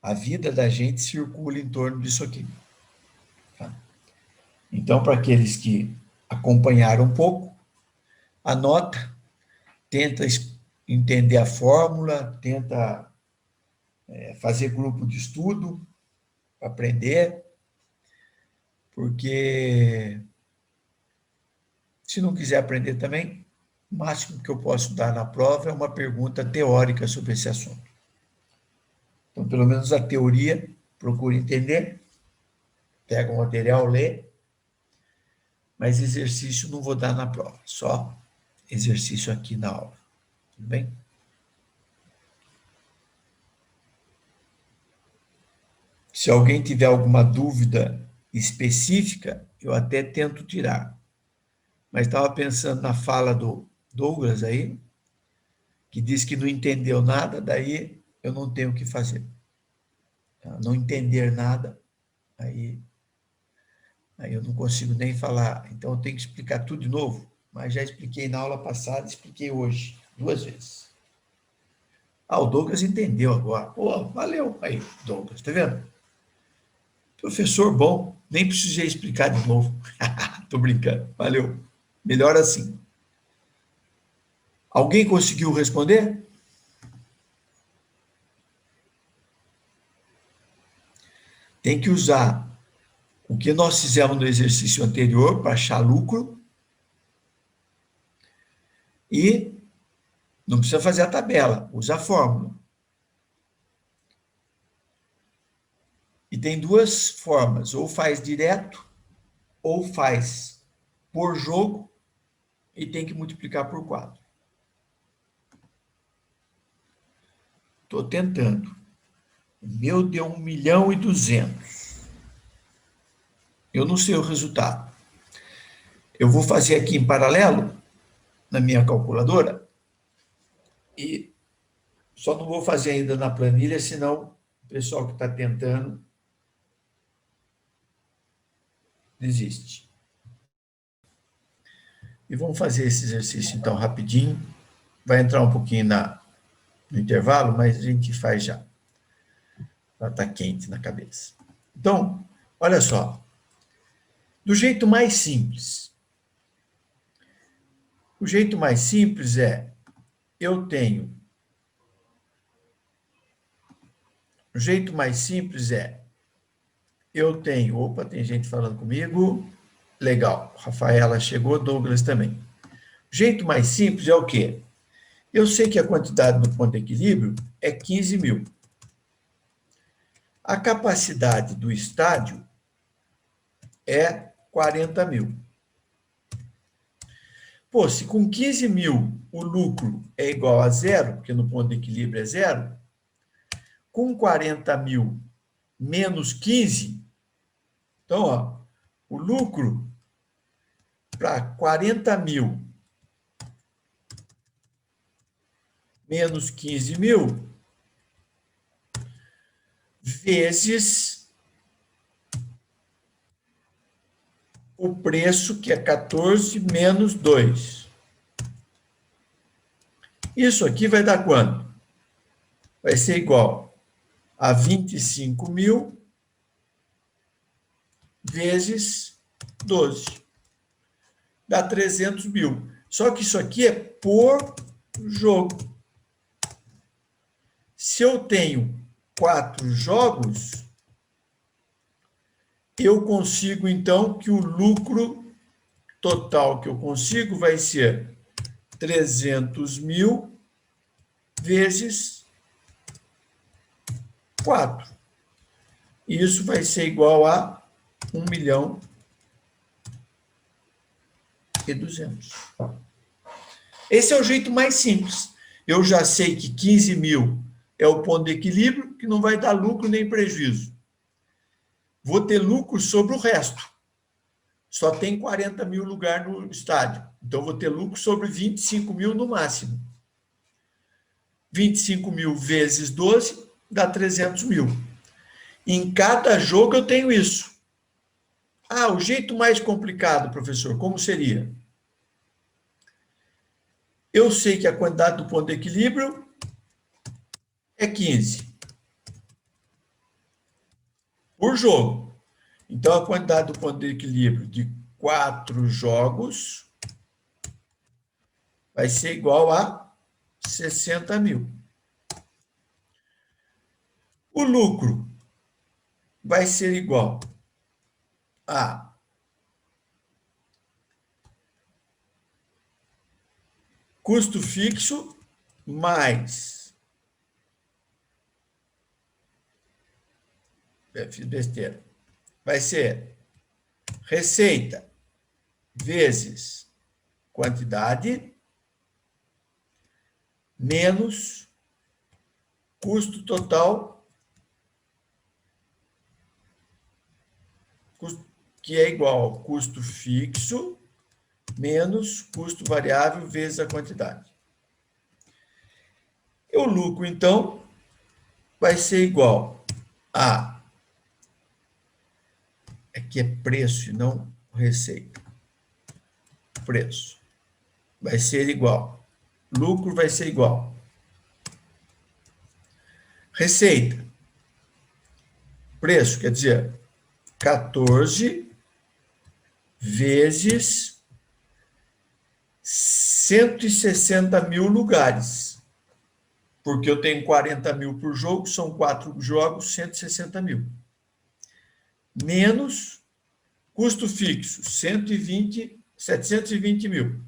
A vida da gente circula em torno disso aqui. Tá? Então, para aqueles que acompanharam um pouco, anota, tenta entender a fórmula, tenta fazer grupo de estudo, aprender, porque se não quiser aprender também, o máximo que eu posso dar na prova é uma pergunta teórica sobre esse assunto. Então, pelo menos a teoria, procure entender, pega o material, lê, mas exercício não vou dar na prova, só exercício aqui na aula. Tudo bem? Se alguém tiver alguma dúvida específica, eu até tento tirar. Mas estava pensando na fala do Douglas aí, que disse que não entendeu nada, daí eu não tenho o que fazer. Não entender nada, aí eu não consigo nem falar. Então, eu tenho que explicar tudo de novo, mas já expliquei na aula passada, expliquei hoje, 2 vezes. O Douglas entendeu agora. Pô, valeu aí, Douglas, tá vendo? Professor bom, nem precisei explicar de novo. Tô brincando, valeu. Melhor assim. Alguém conseguiu responder? Tem que usar o que nós fizemos no exercício anterior para achar lucro e não precisa fazer a tabela, usa a fórmula. E tem 2 formas, ou faz direto, ou faz por jogo e tem que multiplicar por 4. Estou tentando. O meu deu 1.200.000. Eu não sei o resultado. Eu vou fazer aqui em paralelo, na minha calculadora, e só não vou fazer ainda na planilha, senão o pessoal que está tentando desiste. E vamos fazer esse exercício, então, rapidinho. Vai entrar um pouquinho no intervalo, mas a gente faz já. Ela está quente na cabeça. Então, olha só. Do jeito mais simples. O jeito mais simples é, eu tenho... O jeito mais simples é, eu tenho... Opa, tem gente falando comigo. Legal. Rafaela chegou, Douglas também. O jeito mais simples é o quê? Eu sei que a quantidade no ponto de equilíbrio é 15.000. A capacidade do estádio é 40.000. Pô, se com 15.000 o lucro é igual a 0, porque no ponto de equilíbrio é 0, com 40.000 menos 15. Então, ó, o lucro para 40 mil menos 15 mil vezes o preço, que é 14 menos 2. Isso aqui vai dar quanto? Vai ser igual a 25 mil vezes 12. Dá 300 mil. Só que isso aqui é por jogo. Se eu tenho 4 jogos, eu consigo, então, que o lucro total que eu consigo vai ser 300 mil vezes 4. E isso vai ser igual a 1.200.000. Esse é o jeito mais simples. Eu já sei que 15 mil é o ponto de equilíbrio, que não vai dar lucro nem prejuízo. Vou ter lucro sobre o resto. Só tem 40 mil lugar no estádio. Então, vou ter lucro sobre 25 mil no máximo. 25 mil vezes 12 dá 300 mil. Em cada jogo eu tenho isso. Ah, o jeito mais complicado, professor, como seria? Eu sei que a quantidade do ponto de equilíbrio é 15 por jogo. Então, a quantidade do ponto de equilíbrio de 4 jogos vai ser igual a 60 mil. O lucro vai ser igual a custo fixo mais... fiz besteira. Vai ser receita vezes quantidade menos custo total, que é igual ao custo fixo menos custo variável vezes a quantidade. O lucro, então, vai ser igual a... Aqui é preço e não receita. Preço. Vai ser igual. Lucro vai ser igual. Receita. Preço, quer dizer, 14 vezes 160 mil lugares. Porque eu tenho 40 mil por jogo, são 4 jogos, 160 mil. Menos custo fixo, 720 mil.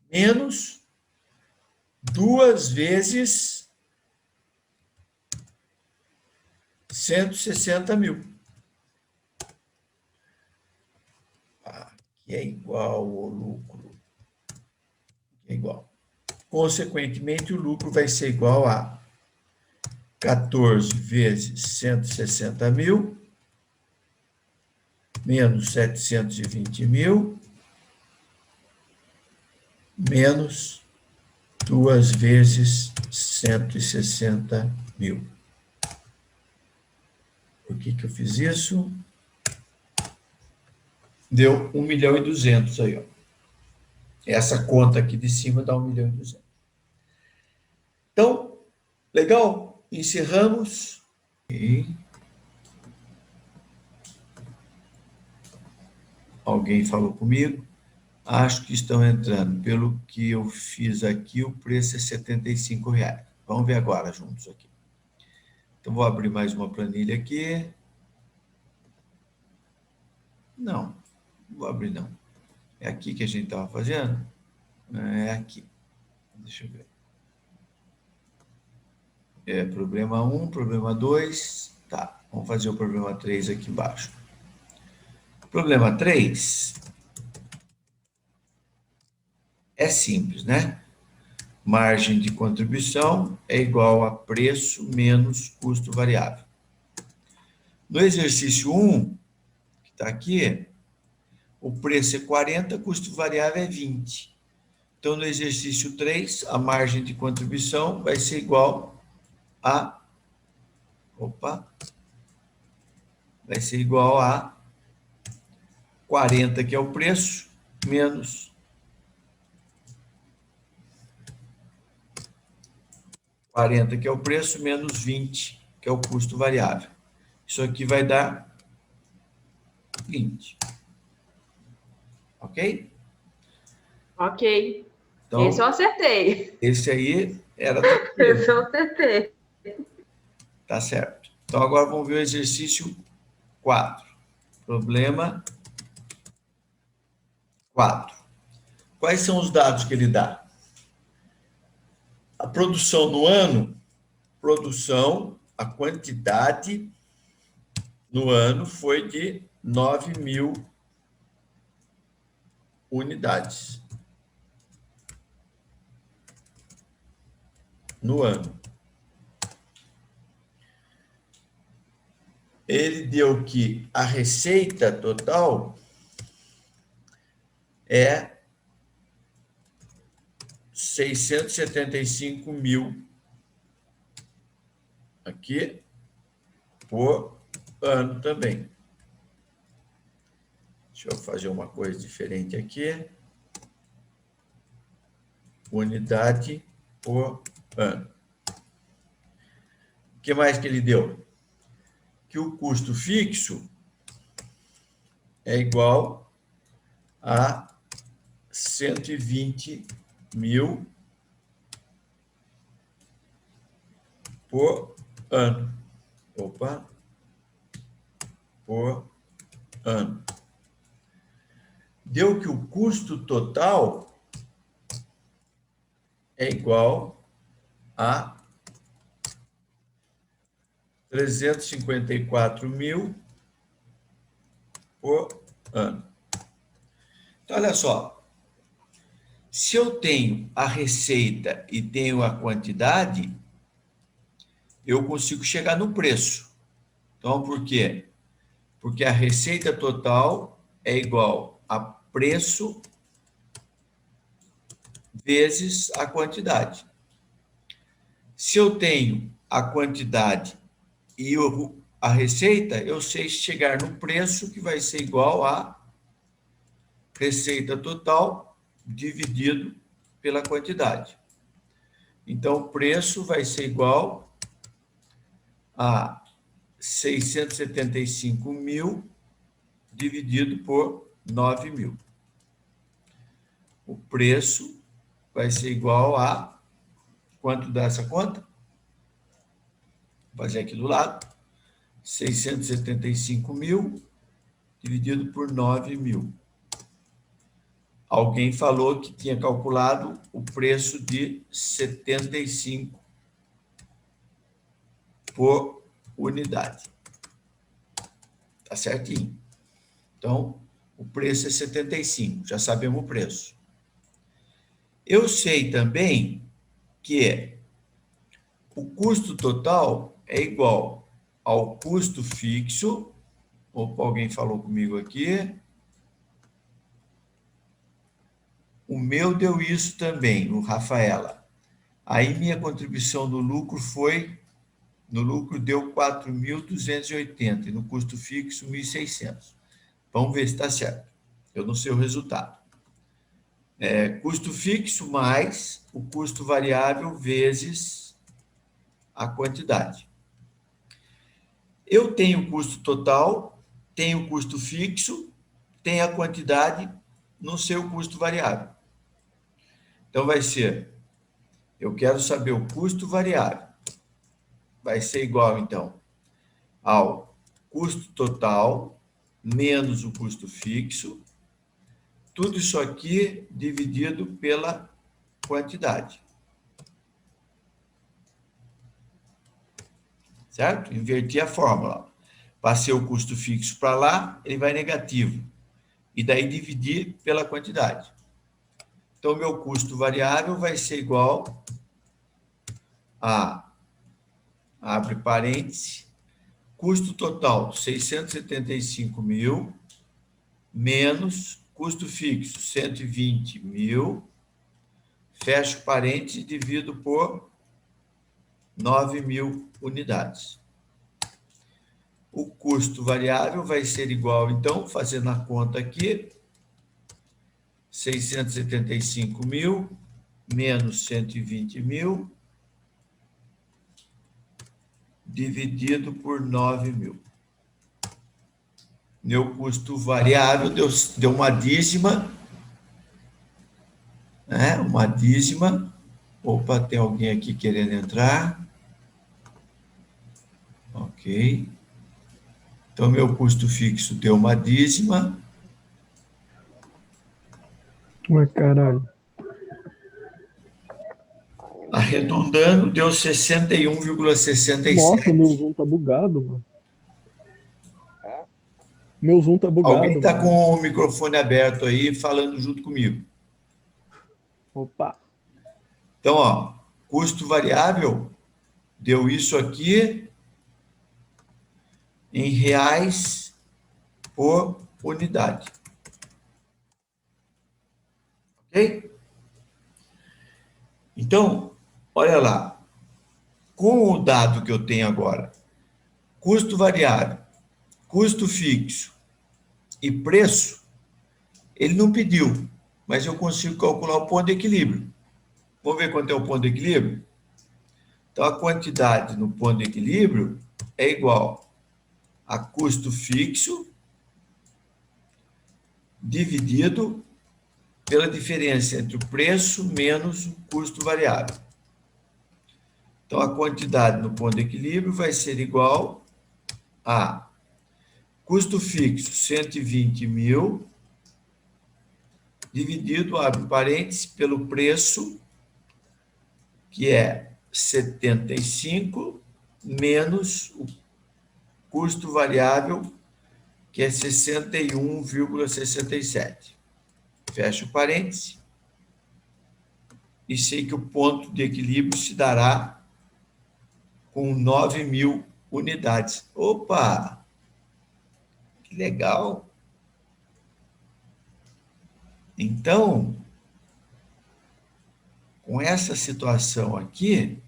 Menos 2 vezes 160 mil. Aqui é igual ao lucro. É igual. Consequentemente, o lucro vai ser igual a 14 vezes 160 mil, menos 720 mil, menos 2 vezes 160 mil. Por que eu fiz isso? Deu 1.200.000 aí, ó. Essa conta aqui de cima dá 1.200.000. Então, legal? Encerramos. E... alguém falou comigo? Acho que estão entrando. Pelo que eu fiz aqui, o preço é R$ 75. Vamos ver agora juntos aqui. Então, vou abrir mais uma planilha aqui. Não vou abrir, não. É aqui que a gente estava fazendo? É aqui. Deixa eu ver. É, problema 1, problema 2. Tá, vamos fazer o problema 3 aqui embaixo. Problema 3 é simples, né? margem de contribuição é igual a preço menos custo variável. No exercício 1, que está aqui, o preço é 40, custo variável é 20. Então, no exercício 3, a margem de contribuição vai ser igual a... vai ser igual a 40, que é o preço, menos 40, que é o preço, menos 20, que é o custo variável. Isso aqui vai dar 20. Ok? Ok. Então, Esse eu acertei. esse aí era Esse tranquilo. eu acertei. Tá certo. Então, agora vamos ver o exercício 4. Problema 4. Quais são os dados que ele dá? A produção no ano, a quantidade no ano foi de 9.000 unidades. No ano. Ele deu que a receita total é 675 mil aqui por ano também. Deixa eu fazer uma coisa diferente aqui. Unidade por ano. O que mais que ele deu? Que o custo fixo é igual a 120 mil por ano. Por ano. Deu que o custo total é igual a 354 mil por ano. Então, olha só. Se eu tenho a receita e tenho a quantidade, eu consigo chegar no preço. Então, por quê? Porque a receita total é igual a preço vezes a quantidade. Se eu tenho a quantidade e a receita, eu sei chegar no preço, que vai ser igual a receita total dividido pela quantidade. Então, o preço vai ser igual a 675 mil dividido por 9 mil. O preço vai ser igual a... Quanto dá essa conta? Vou fazer aqui do lado. 675 mil dividido por 9 mil. Alguém falou que tinha calculado o preço de 75 por unidade. Tá certinho. Então, o preço é 75, já sabemos o preço. Eu sei também que o custo total é igual ao custo fixo. Opa, alguém falou comigo aqui. O meu deu isso também, o Rafaela. Aí minha contribuição no lucro foi... No lucro deu 4.280 e no custo fixo 1.600. Vamos ver se está certo. Eu não sei o resultado. Custo fixo mais o custo variável vezes a quantidade. Eu tenho o custo total, tenho o custo fixo, tenho a quantidade, não sei o custo variável. Então, vai ser... Eu quero saber o custo variável. Vai ser igual, então, ao custo total menos o custo fixo, tudo isso aqui dividido pela quantidade. Certo? Inverti a fórmula. Passei o custo fixo para lá, ele vai negativo. E daí dividir pela quantidade. Então, meu custo variável vai ser igual a, abre parênteses, custo total, 675 mil, menos custo fixo, 120 mil, fecho parênteses e divido por 9.000 unidades. O custo variável vai ser igual, então, fazendo a conta aqui, 675 mil menos 120 mil dividido por 9.000. Meu custo variável deu uma dízima, né? Uma dízima. Opa, tem alguém aqui querendo entrar. Ok. Então, meu custo fixo deu uma dízima. Ué, caralho. Arredondando, deu Nossa, 61,67. meu Zoom tá bugado, mano. Meu Zoom tá bugado, Alguém está mano. com o microfone aberto aí, falando junto comigo. Opa. Então, ó, custo variável deu isso aqui em reais por unidade. Ok? Então, olha lá. Com o dado que eu tenho agora, custo variável, custo fixo e preço, ele não pediu, mas eu consigo calcular o ponto de equilíbrio. Vamos ver quanto é o ponto de equilíbrio? Então, a quantidade no ponto de equilíbrio é igual a custo fixo dividido pela diferença entre o preço menos o custo variável. Então, a quantidade no ponto de equilíbrio vai ser igual a custo fixo, 120 mil, dividido, abre parênteses, pelo preço, que é 75, menos o custo variável, que é 61,67. Fecho parênteses. E sei que o ponto de equilíbrio se dará com 9.000 unidades. Opa! Que legal! Então, com essa situação aqui,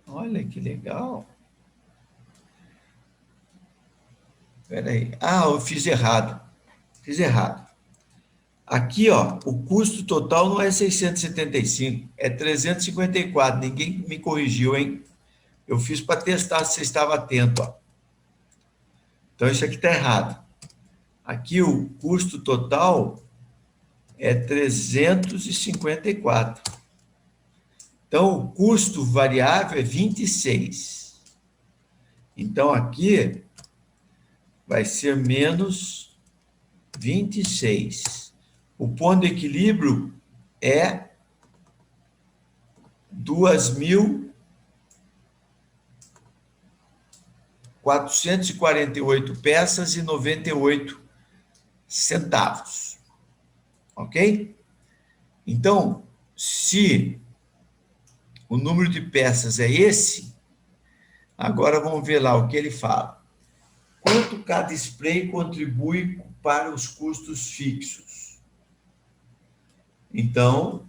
olha que legal. Espera aí. Ah, eu fiz errado. Fiz errado. Aqui, ó, o custo total não é 675, é 354. Ninguém me corrigiu, hein? Eu fiz para testar se você estava atento, ó. Então, isso aqui está errado. Aqui, o custo total é 354. Então, o custo variável é 26. Então, aqui vai ser menos 26. O ponto de equilíbrio é 2.448 peças e 98 centavos. Ok? Então, se o número de peças é esse, agora vamos ver lá o que ele fala. Quanto cada spray contribui para os custos fixos? Então,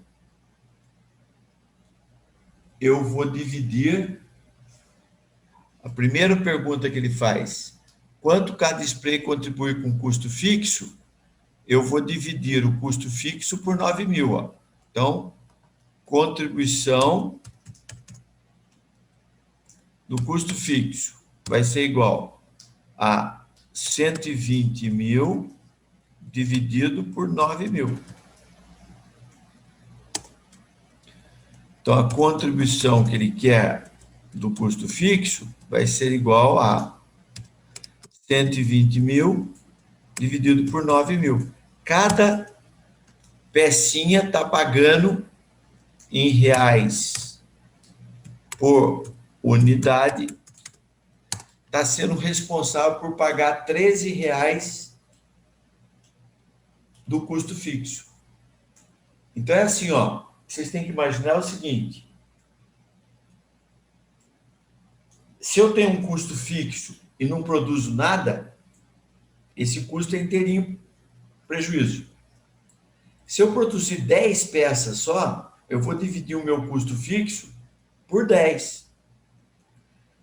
eu vou dividir. A primeira pergunta que ele faz, quanto cada spray contribui com custo fixo? Eu vou dividir o custo fixo por 9.000. Ó. Então, contribuição do custo fixo vai ser igual a 120 mil dividido por 9.000. Então, a contribuição que ele quer do custo fixo vai ser igual a 120 mil dividido por 9.000. Cada pecinha está pagando em reais por unidade, está sendo responsável por pagar R$ 13 do custo fixo. Então, é assim, ó, vocês têm que imaginar o seguinte. Se eu tenho um custo fixo e não produzo nada, esse custo é inteirinho prejuízo. Se eu produzir 10 peças só, eu vou dividir o meu custo fixo por 10.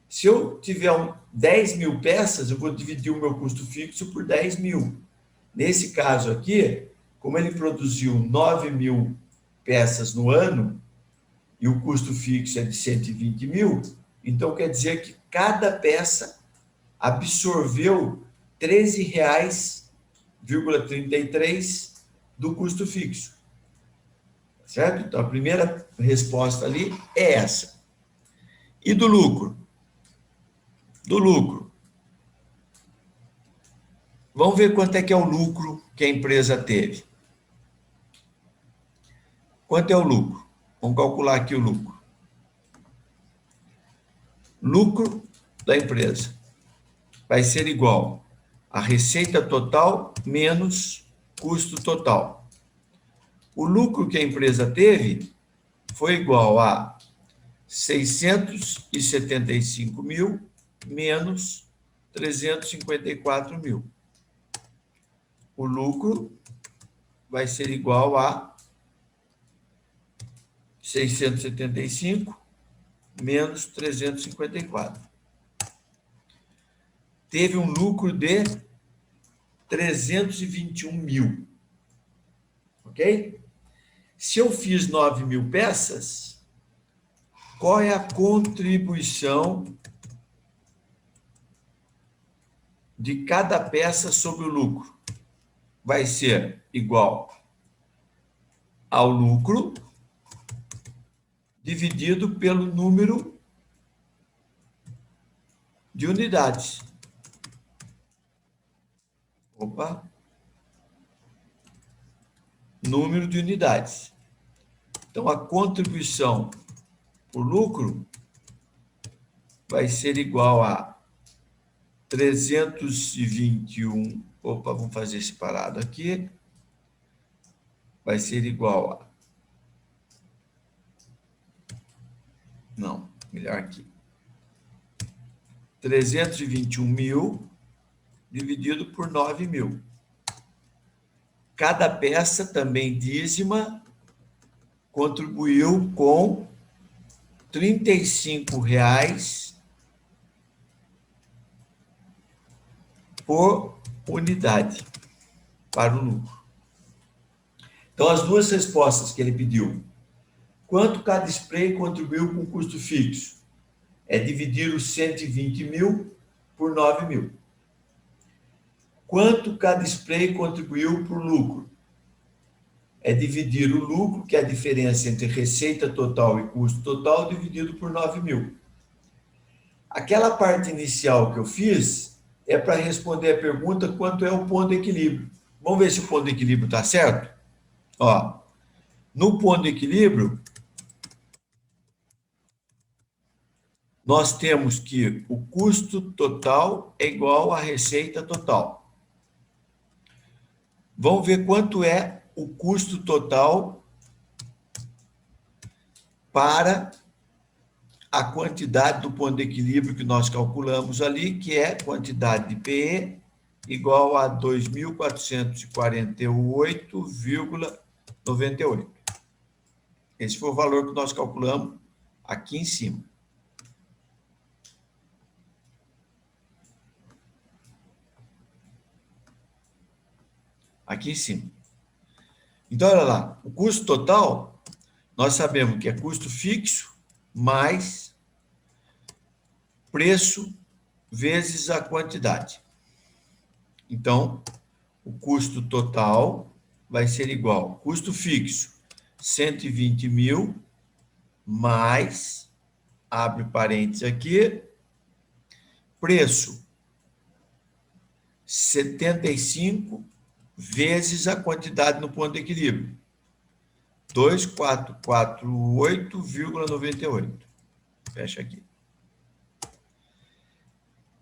Se eu tiver 10 mil peças, eu vou dividir o meu custo fixo por 10 mil. Nesse caso aqui, como ele produziu 9 mil peças no ano, e o custo fixo é de 120 mil, então quer dizer que cada peça absorveu R$13,33 do custo fixo. Certo? Então, a primeira resposta ali é essa. E do lucro? Do lucro. Vamos ver quanto é que é o lucro que a empresa teve. Quanto é o lucro? Vamos calcular aqui o lucro. Lucro da empresa vai ser igual a receita total menos custo total. O lucro que a empresa teve foi igual a 675 mil menos 354 mil. O lucro vai ser igual a 675 menos 354. Teve um lucro de 321 mil. Ok? Se eu fiz 9 mil peças, qual é a contribuição de cada peça sobre o lucro? Vai ser igual ao lucro dividido pelo número de unidades. Opa! Número de unidades. Então, a contribuição por lucro vai ser igual a 321. Opa, vamos fazer separado aqui. Vai ser igual a... Não, melhor aqui. 321 mil dividido por 9 mil. Cada peça, também dízima, contribuiu com R$ 35,00 por unidade para o lucro. Então, as duas respostas que ele pediu. Quanto cada spray contribuiu com o custo fixo? É dividir os 120 mil por 9 mil. Quanto cada spray contribuiu para o lucro? É dividir o lucro, que é a diferença entre receita total e custo total, dividido por 9 mil. Aquela parte inicial que eu fiz é para responder a pergunta quanto é o ponto de equilíbrio. Vamos ver se o ponto de equilíbrio está certo? Ó, no ponto de equilíbrio, nós temos que o custo total é igual à receita total. Vamos ver quanto é o custo total para a quantidade do ponto de equilíbrio que nós calculamos ali, que é quantidade de PE igual a 2.448,98. Esse foi o valor que nós calculamos aqui em cima. Aqui em cima. Então, olha lá, o custo total, nós sabemos que é custo fixo mais preço vezes a quantidade. Então, o custo total vai ser igual, custo fixo, 120 mil, mais, abre parênteses aqui, preço, 75 vezes a quantidade no ponto de equilíbrio, 2.448,98. Fecha aqui.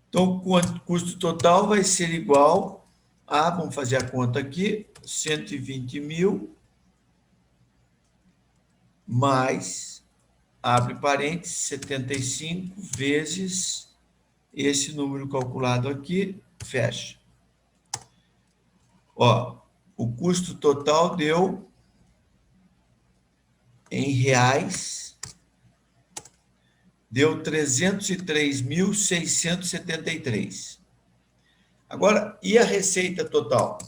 Então, o custo total vai ser igual Vamos fazer a conta aqui, 120 mil mais, abre parênteses, 75 vezes esse número calculado aqui, fecha. Ó, o custo total deu, em reais, deu 303.673. Agora, e a receita total?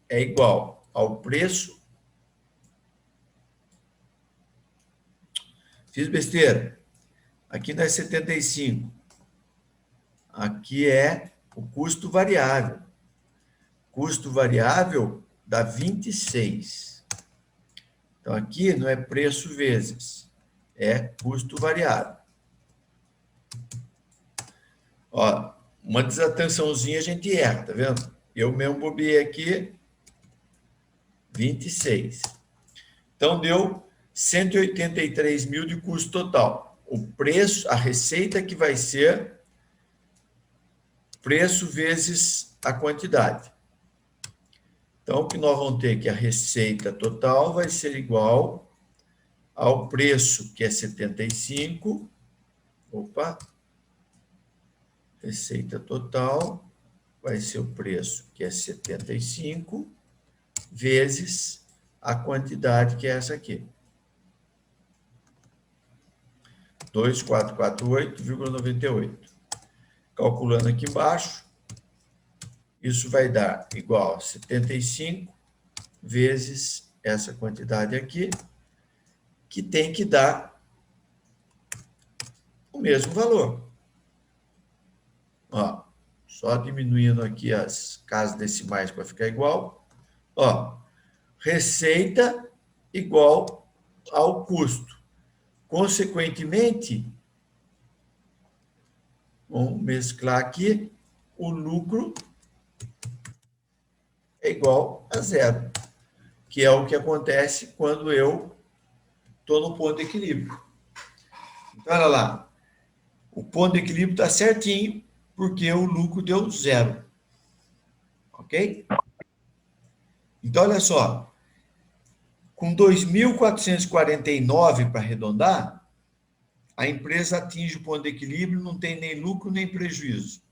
É igual ao preço. Fiz besteira. Aqui não é 75. Aqui é o custo variável. Custo variável dá 26. Então, aqui não é preço vezes, é custo variável. Ó, uma desatençãozinha a gente erra, tá vendo? Eu mesmo bobeei aqui, 26. Então, deu 183 mil de custo total. O preço, a receita que vai ser preço vezes a quantidade. Então, o que nós vamos ter que a receita total vai ser igual ao preço, que é 75. Opa! Receita total vai ser o preço, que é 75, vezes a quantidade, que é essa aqui. 2.448,98. Calculando aqui embaixo, isso vai dar igual a 75 vezes essa quantidade aqui, que tem que dar o mesmo valor. Ó, só diminuindo aqui as casas decimais para ficar igual. Ó, receita igual ao custo. Consequentemente, vamos mesclar aqui, o lucro é igual a zero, que é o que acontece quando eu estou no ponto de equilíbrio. Então, olha lá, o ponto de equilíbrio está certinho, porque o lucro deu zero. Ok? Então, olha só, com 2.449 para arredondar, a empresa atinge o ponto de equilíbrio, não tem nem lucro nem prejuízo.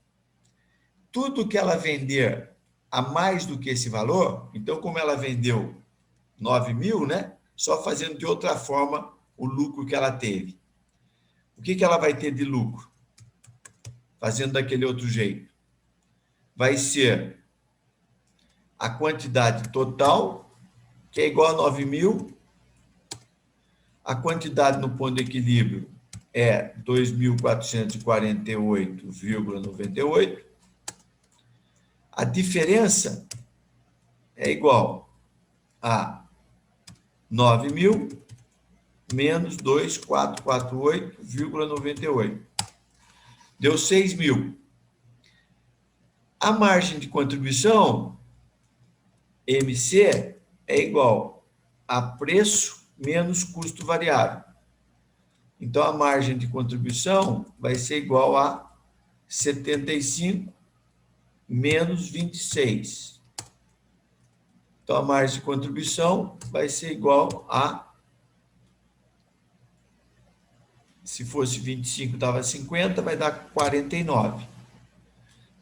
Tudo que ela vender a mais do que esse valor, então, como ela vendeu 9 mil, né? Só fazendo de outra forma o lucro que ela teve. O que ela vai ter de lucro? Fazendo daquele outro jeito. Vai ser a quantidade total, que é igual a 9 mil. A quantidade no ponto de equilíbrio é 2.448,98. A diferença é igual a 9 mil menos 2.448,98. Deu 6 mil. A margem de contribuição, MC, é igual a preço menos custo variável. Então, a margem de contribuição vai ser igual a 75 menos 26. Então, a margem de contribuição vai ser igual a, se fosse 25, dava 50, vai dar 49.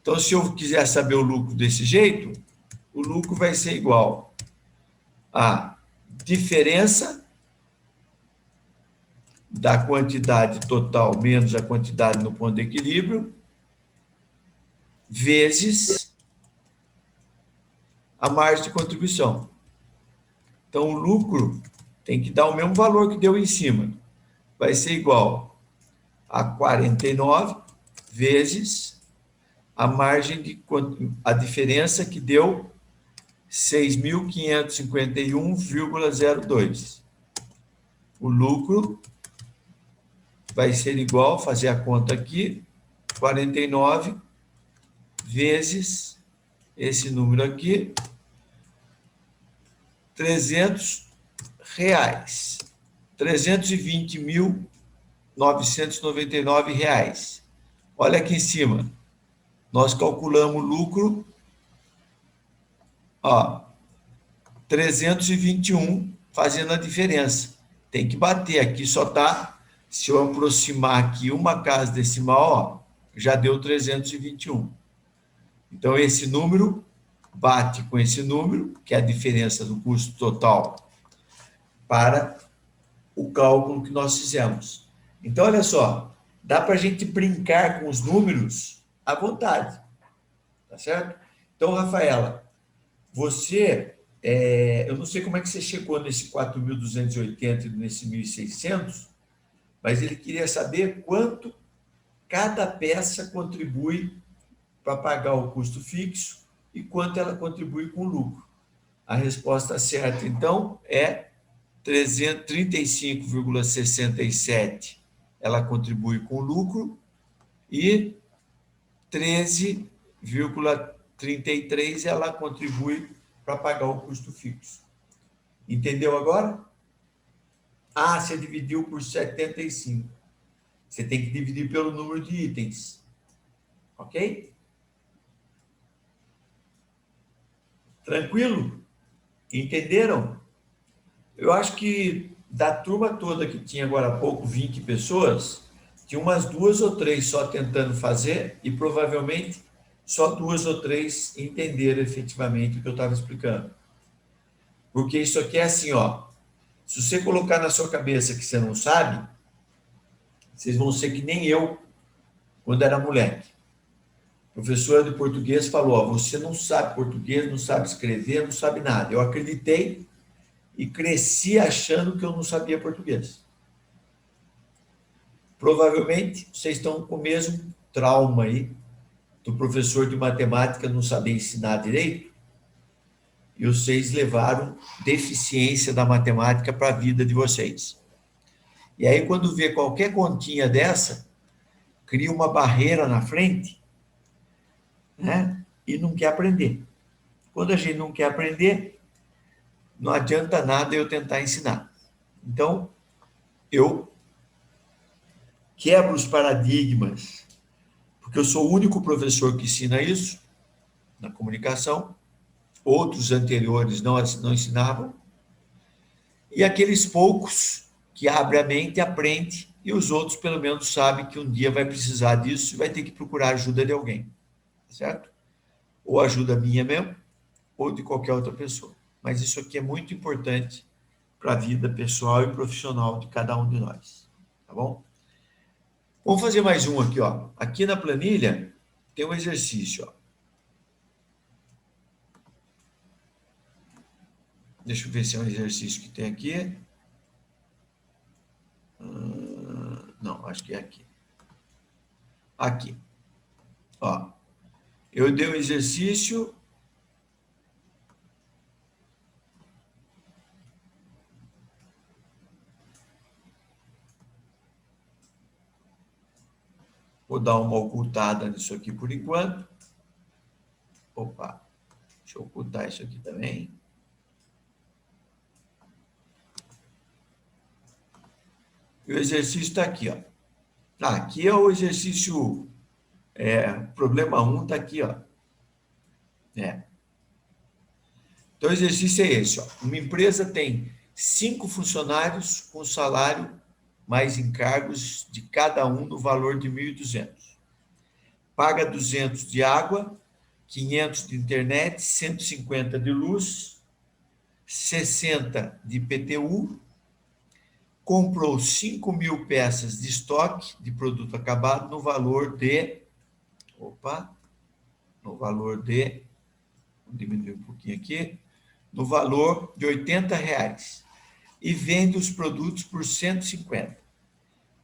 Então, se eu quiser saber o lucro desse jeito, o lucro vai ser igual a diferença da quantidade total menos a quantidade no ponto de equilíbrio, vezes a margem de contribuição. Então, o lucro tem que dar o mesmo valor que deu em cima. Vai ser igual a 49 vezes a margem de a diferença que deu 6.551,02. O lucro vai ser igual, fazer a conta aqui, 49 vezes esse número aqui, R$300, 320.999 reais. Olha aqui em cima, nós calculamos o lucro Ó, 321 fazendo a diferença. Tem que bater. Aqui só tá, se eu aproximar aqui uma casa decimal, ó, já deu 321. Então, esse número bate com esse número, que é a diferença do custo total para o cálculo que nós fizemos. Então, olha só, dá para a gente brincar com os números à vontade, tá certo? Então, Rafaela, você, eu não sei como é que você chegou nesse 4.280 e nesse 1.600, mas ele queria saber quanto cada peça contribui para pagar o custo fixo e quanto ela contribui com o lucro. A resposta certa, então, é 35,67 ela contribui com o lucro e 13,33 ela contribui para pagar o custo fixo. Entendeu agora? Ah, você dividiu por 75. Você tem que dividir pelo número de itens. Ok? Tranquilo? Entenderam? Eu acho que da turma toda que tinha agora há pouco 20 pessoas, tinha umas 2 ou 3 só tentando fazer e provavelmente só 2 ou 3 entenderam efetivamente o que eu estava explicando. Porque isso aqui é assim, ó. Se você colocar na sua cabeça que você não sabe, vocês vão ser que nem eu, quando era moleque. A professora de português falou, ó, você não sabe português, não sabe escrever, não sabe nada. Eu acreditei e cresci achando que eu não sabia português. Provavelmente, vocês estão com o mesmo trauma aí do professor de matemática não saber ensinar direito e vocês levaram deficiência da matemática para a vida de vocês. E aí, quando vê qualquer continha dessa, cria uma barreira na frente, né? E não quer aprender. Quando a gente não quer aprender, não adianta nada eu tentar ensinar. Então, eu quebro os paradigmas, porque eu sou o único professor que ensina isso na comunicação, outros anteriores não ensinavam, e aqueles poucos que abrem a mente, aprendem, e os outros, pelo menos, sabem que um dia vai precisar disso e vai ter que procurar ajuda de alguém, certo? Ou ajuda minha mesmo, ou de qualquer outra pessoa. Mas isso aqui é muito importante para a vida pessoal e profissional de cada um de nós, tá bom? Vamos fazer mais um aqui, ó. Aqui na planilha tem um exercício, ó. Deixa eu ver se é um exercício que tem aqui. Não, acho que é aqui. Aqui. Ó. Eu dei um exercício. Vou dar uma ocultada nisso aqui por enquanto. Opa. Deixa eu ocultar isso aqui também. E o exercício está aqui, ó. Ah, aqui é o exercício, problema 1 está aqui, ó. Então, o exercício é esse, ó. Uma empresa tem 5 funcionários com salário mais encargos de cada um no valor de 1.200. Paga 200 de água, 500 de internet, 150 de luz, 60 de IPTU, comprou 5.000 peças de estoque de produto acabado no valor de... vou diminuir um pouquinho aqui, no valor de R$80 e vende os produtos por 150.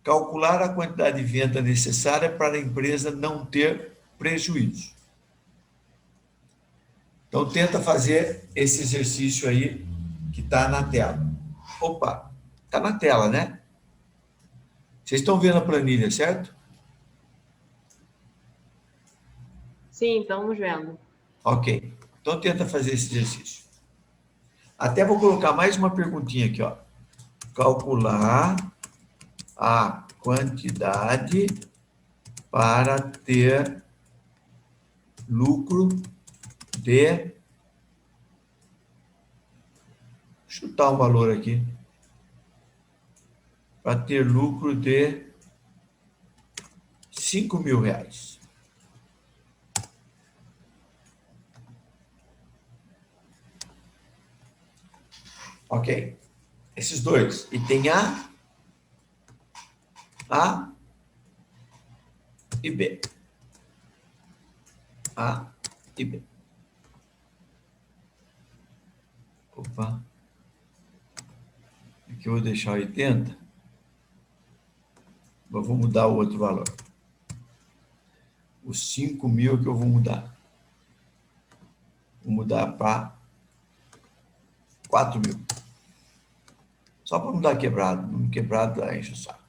Calcular a quantidade de venda necessária para a empresa não ter prejuízo. Então, tenta fazer esse exercício aí que está na tela. Está na tela, né? Vocês estão vendo a planilha, certo? Sim, estamos vendo. Ok. Então, tenta fazer esse exercício. Até vou colocar mais uma perguntinha aqui, ó. Calcular a quantidade para ter lucro de chutar um valor aqui, para ter lucro de R$5.000. Ok. Esses dois. E tem A e B. A e B. Opa. Aqui eu vou deixar 80. Mas vou mudar o outro valor. Os 5.000 que eu vou mudar. Vou mudar para 4.000. Só para não dar quebrado. Não quebrado, enche o saco.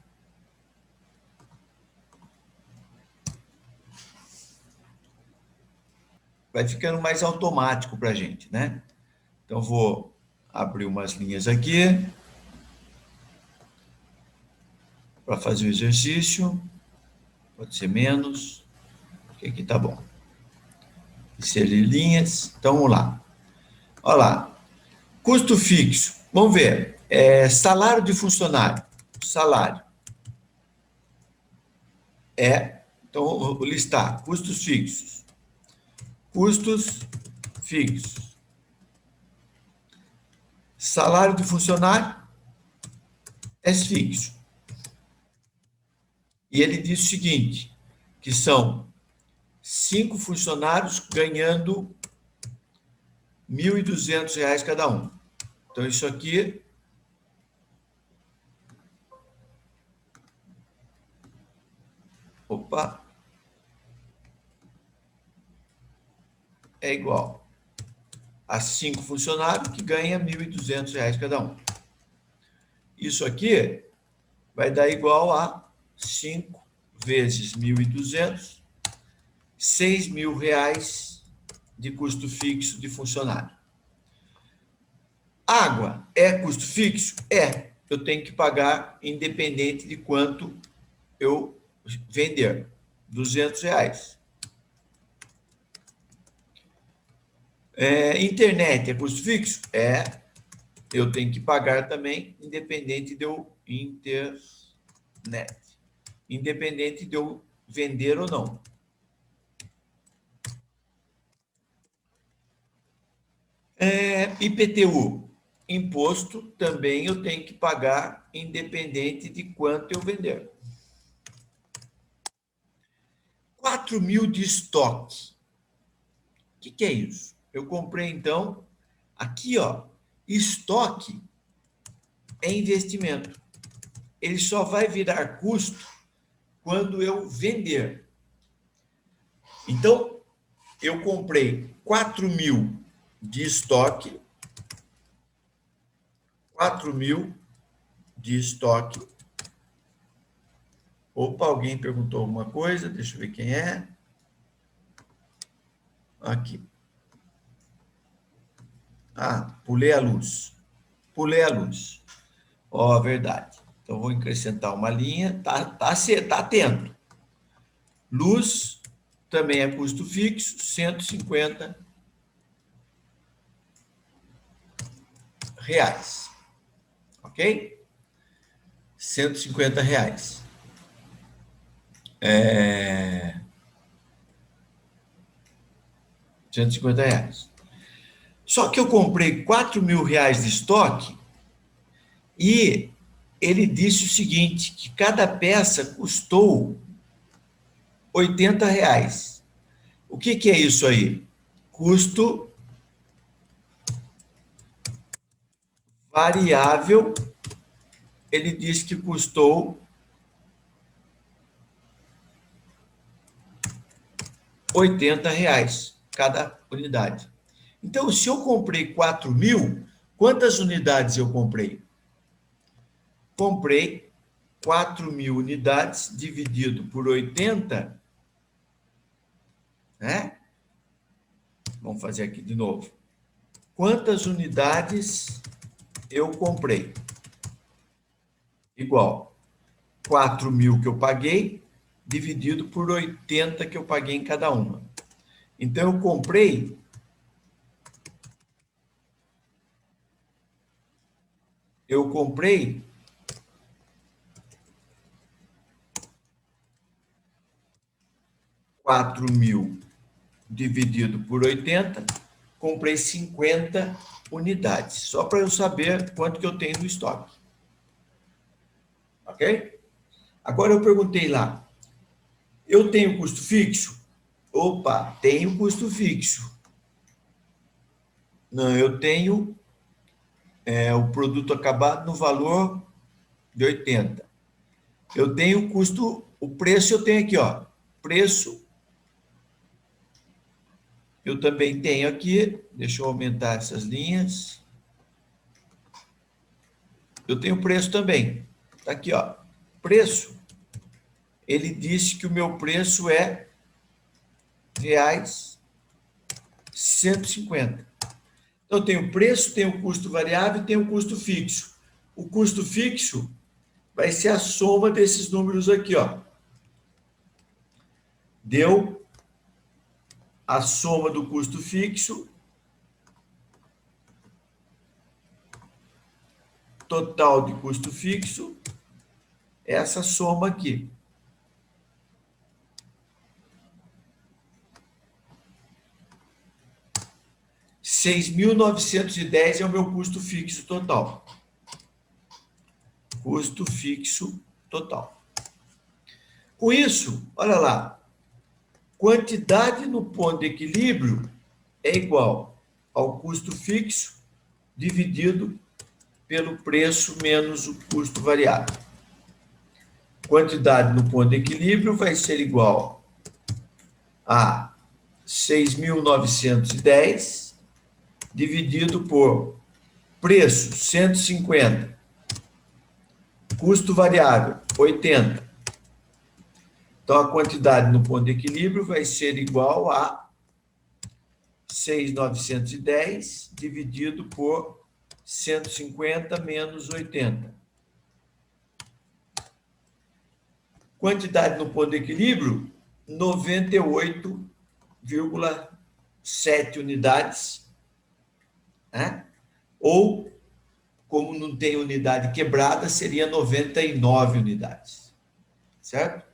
Vai ficando mais automático para a gente, né? Então, vou abrir umas linhas aqui para fazer o exercício. Pode ser menos. Aqui tá bom. Inserir linhas. Então, vamos lá. Olha lá. Custo fixo. Vamos ver. Salário de funcionário. Salário. Então, vou listar. Custos fixos. Custos fixos. Salário de funcionário é fixo. E ele diz o seguinte, que são 5 funcionários ganhando R$1.200 cada um. Então, isso aqui é igual a 5 funcionários que ganham R$1.200 cada um. Isso aqui vai dar igual a 5 vezes 1.200, R$6.000 de custo fixo de funcionário. Água é custo fixo? É. Eu tenho que pagar independente de quanto eu vender. R$200. Internet é custo fixo? É. Eu tenho que pagar também, independente de eu independente de eu vender ou não. IPTU, imposto, também eu tenho que pagar, independente de quanto eu vender. 4.000 de estoque. O que é isso? Eu comprei, então, aqui, ó, estoque é investimento. Ele só vai virar custo quando eu vender. Então, eu comprei 4.000 de estoque. 4.000 de estoque. Opa, alguém perguntou alguma coisa. Deixa eu ver quem é. Aqui. Pulei a luz. Pulei a luz. Ó, verdade. Então, vou acrescentar uma linha. Tá atento. Luz também é custo fixo, R$150. Ok? R$150. R$150. Só que eu comprei R$4.000 de estoque e ele disse o seguinte, que cada peça custou R$80. O que é isso aí? Custo variável, ele diz que custou R$80 cada unidade. Então, se eu comprei 4.000, quantas unidades eu comprei? Comprei 4.000 unidades dividido por 80, né? Vamos fazer aqui de novo. Quantas unidades eu comprei? Igual 4.000 que eu paguei, dividido por 80 que eu paguei em cada uma. Então, eu comprei eu comprei 4.000 dividido por 80, comprei 50 unidades, só para eu saber quanto que eu tenho no estoque. Ok? Agora eu perguntei lá, eu tenho custo fixo? Opa, tenho custo fixo. Não, eu tenho o produto acabado no valor de 80. Eu tenho custo, o preço eu tenho aqui, ó, preço. Eu também tenho aqui, deixa eu aumentar essas linhas. Eu tenho preço também. Tá aqui, ó, preço. Ele disse que o meu preço é reais 150. Então, eu tenho preço, tenho custo variável e tenho custo fixo. O custo fixo vai ser a soma desses números aqui, ó. Deu a soma do custo fixo, total de custo fixo, essa soma aqui. R$6.910 é o meu custo fixo total. Custo fixo total. Com isso, olha lá, quantidade no ponto de equilíbrio é igual ao custo fixo dividido pelo preço menos o custo variável. Quantidade no ponto de equilíbrio vai ser igual a 6.910 dividido por preço 150, custo variável 80. Então, a quantidade no ponto de equilíbrio vai ser igual a 6.910 dividido por 150 menos 80. Quantidade no ponto de equilíbrio, 98,7 unidades. Né? Ou, como não tem unidade quebrada, seria 99 unidades. Certo?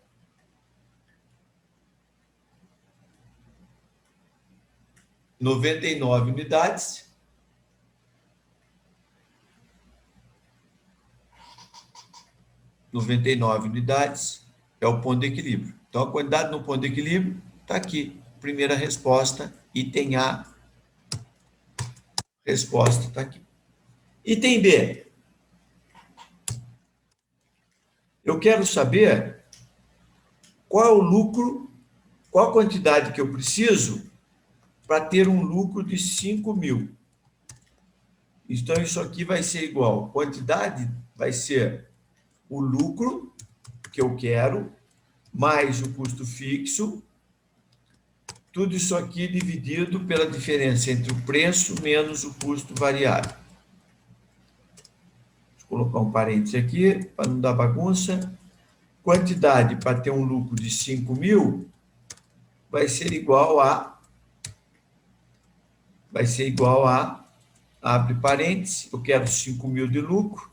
Noventa e nove unidades. É o ponto de equilíbrio. Então, a quantidade no ponto de equilíbrio está aqui. Primeira resposta, item A. Resposta está aqui. Item B. Eu quero saber qual é o lucro, qual a quantidade que eu preciso para ter um lucro de 5.000. Então, isso aqui vai ser igual. Quantidade vai ser o lucro que eu quero, mais o custo fixo, tudo isso aqui dividido pela diferença entre o preço menos o custo variável. Deixa eu colocar um parênteses aqui, para não dar bagunça. Quantidade para ter um lucro de 5.000 vai ser igual a, abre parênteses, eu quero 5.000 de lucro,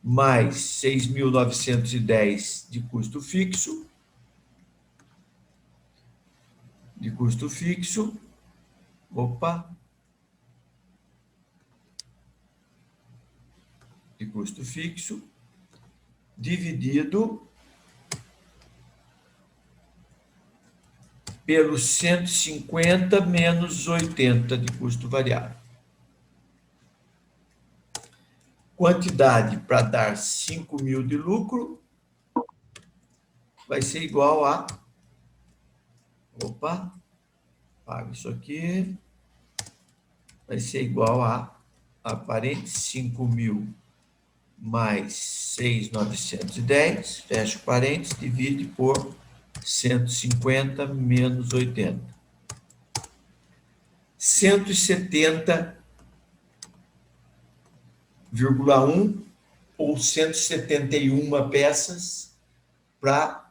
mais 6.910 de custo fixo, dividido pelo 150 menos 80 de custo variável. Quantidade para dar 5.000 de lucro vai ser igual a... Apaga isso aqui. Vai ser igual a parênteses, 5.000 mais 6.910, fecha o parênteses, divide por 150 menos 80. 170,1 ou 171 peças para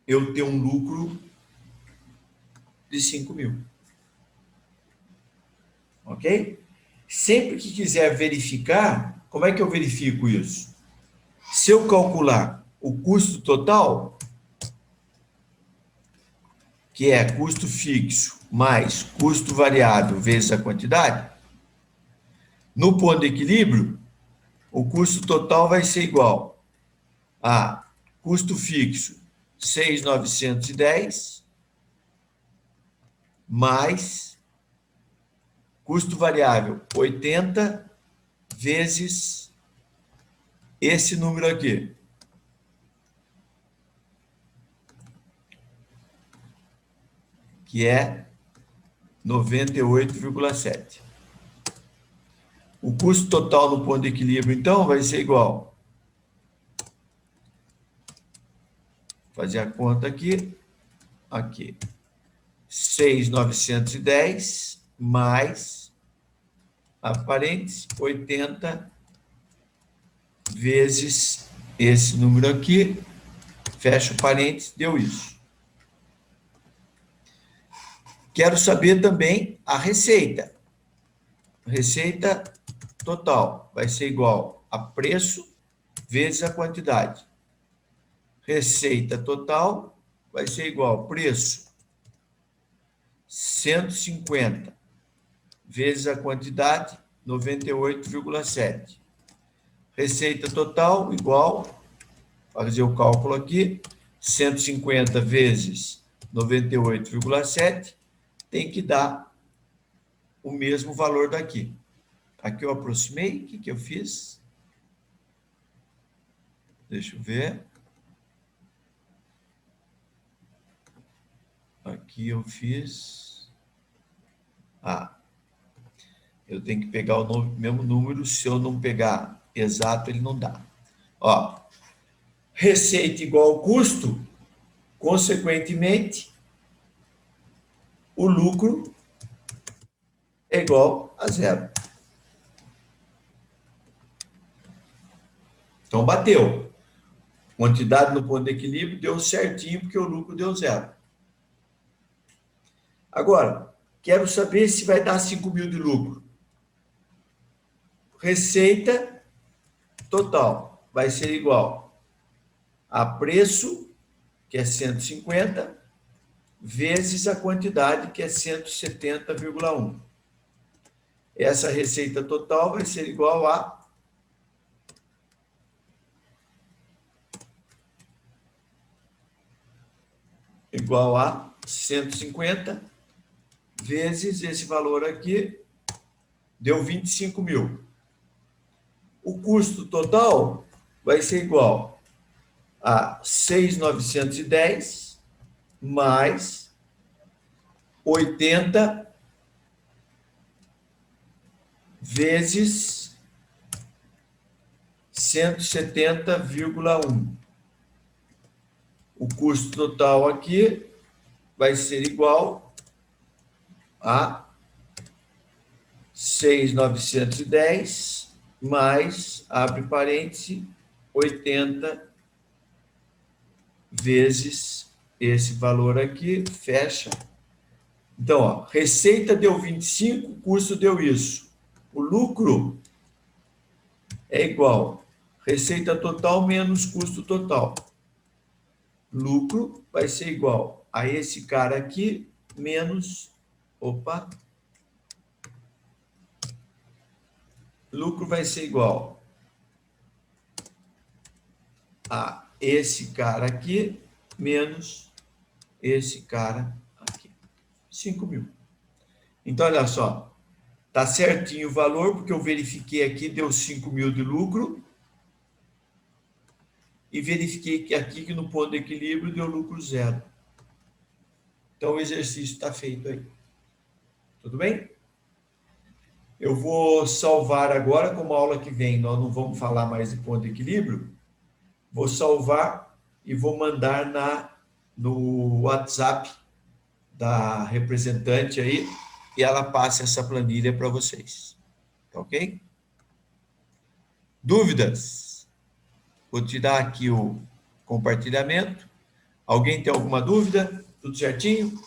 eu ter um lucro de 5.000. Ok? Sempre que quiser verificar, como é que eu verifico isso? Se eu calcular o custo total, que é custo fixo mais custo variável vezes a quantidade, no ponto de equilíbrio, o custo total vai ser igual a custo fixo 6.910 mais custo variável 80 vezes esse número aqui. Que é 98,7. O custo total no ponto de equilíbrio, então, vai ser igual. Vou fazer a conta aqui. Aqui. 6.910 mais, abre parênteses, 80 vezes esse número aqui, fecha o parênteses, deu isso. Quero saber também a receita. Receita total vai ser igual a preço vezes a quantidade. Receita total vai ser igual a preço 150 vezes a quantidade 98,7. Receita total igual, fazer o cálculo aqui, 150 vezes 98,7 tem que dar o mesmo valor daqui. Aqui eu aproximei, o que eu fiz? Deixa eu ver. Aqui eu fiz... eu tenho que pegar o mesmo número, se eu não pegar exato, ele não dá. Ó, receita igual ao custo, consequentemente, o lucro é igual a zero. Então, bateu. Quantidade no ponto de equilíbrio deu certinho, porque o lucro deu zero. Agora, quero saber se vai dar 5.000 de lucro. Receita total vai ser igual a preço, que é 150, vezes a quantidade, que é 170,1. Essa receita total vai ser igual a 150 vezes esse valor aqui, deu 25.000. O custo total vai ser igual a 6.910 mais 80 vezes 170,1. O custo total aqui vai ser igual a 6.910 mais, abre parêntese, 80 vezes esse valor aqui, fecha. Então, ó, receita deu 25, custo deu isso. O lucro é igual receita total menos custo total. Lucro vai ser igual a esse cara aqui menos... Lucro vai ser igual a esse cara aqui menos esse cara aqui. 5.000. Então, olha só. Tá certinho o valor, porque eu verifiquei aqui, deu 5.000 de lucro. E verifiquei que aqui, que no ponto de equilíbrio, deu lucro zero. Então, o exercício está feito aí. Tudo bem? Eu vou salvar agora, como a aula que vem nós não vamos falar mais de ponto de equilíbrio, vou salvar e vou mandar no WhatsApp da representante aí, e ela passa essa planilha para vocês. Tá ok? Dúvidas? Vou tirar aqui o compartilhamento. Alguém tem alguma dúvida? Tudo certinho?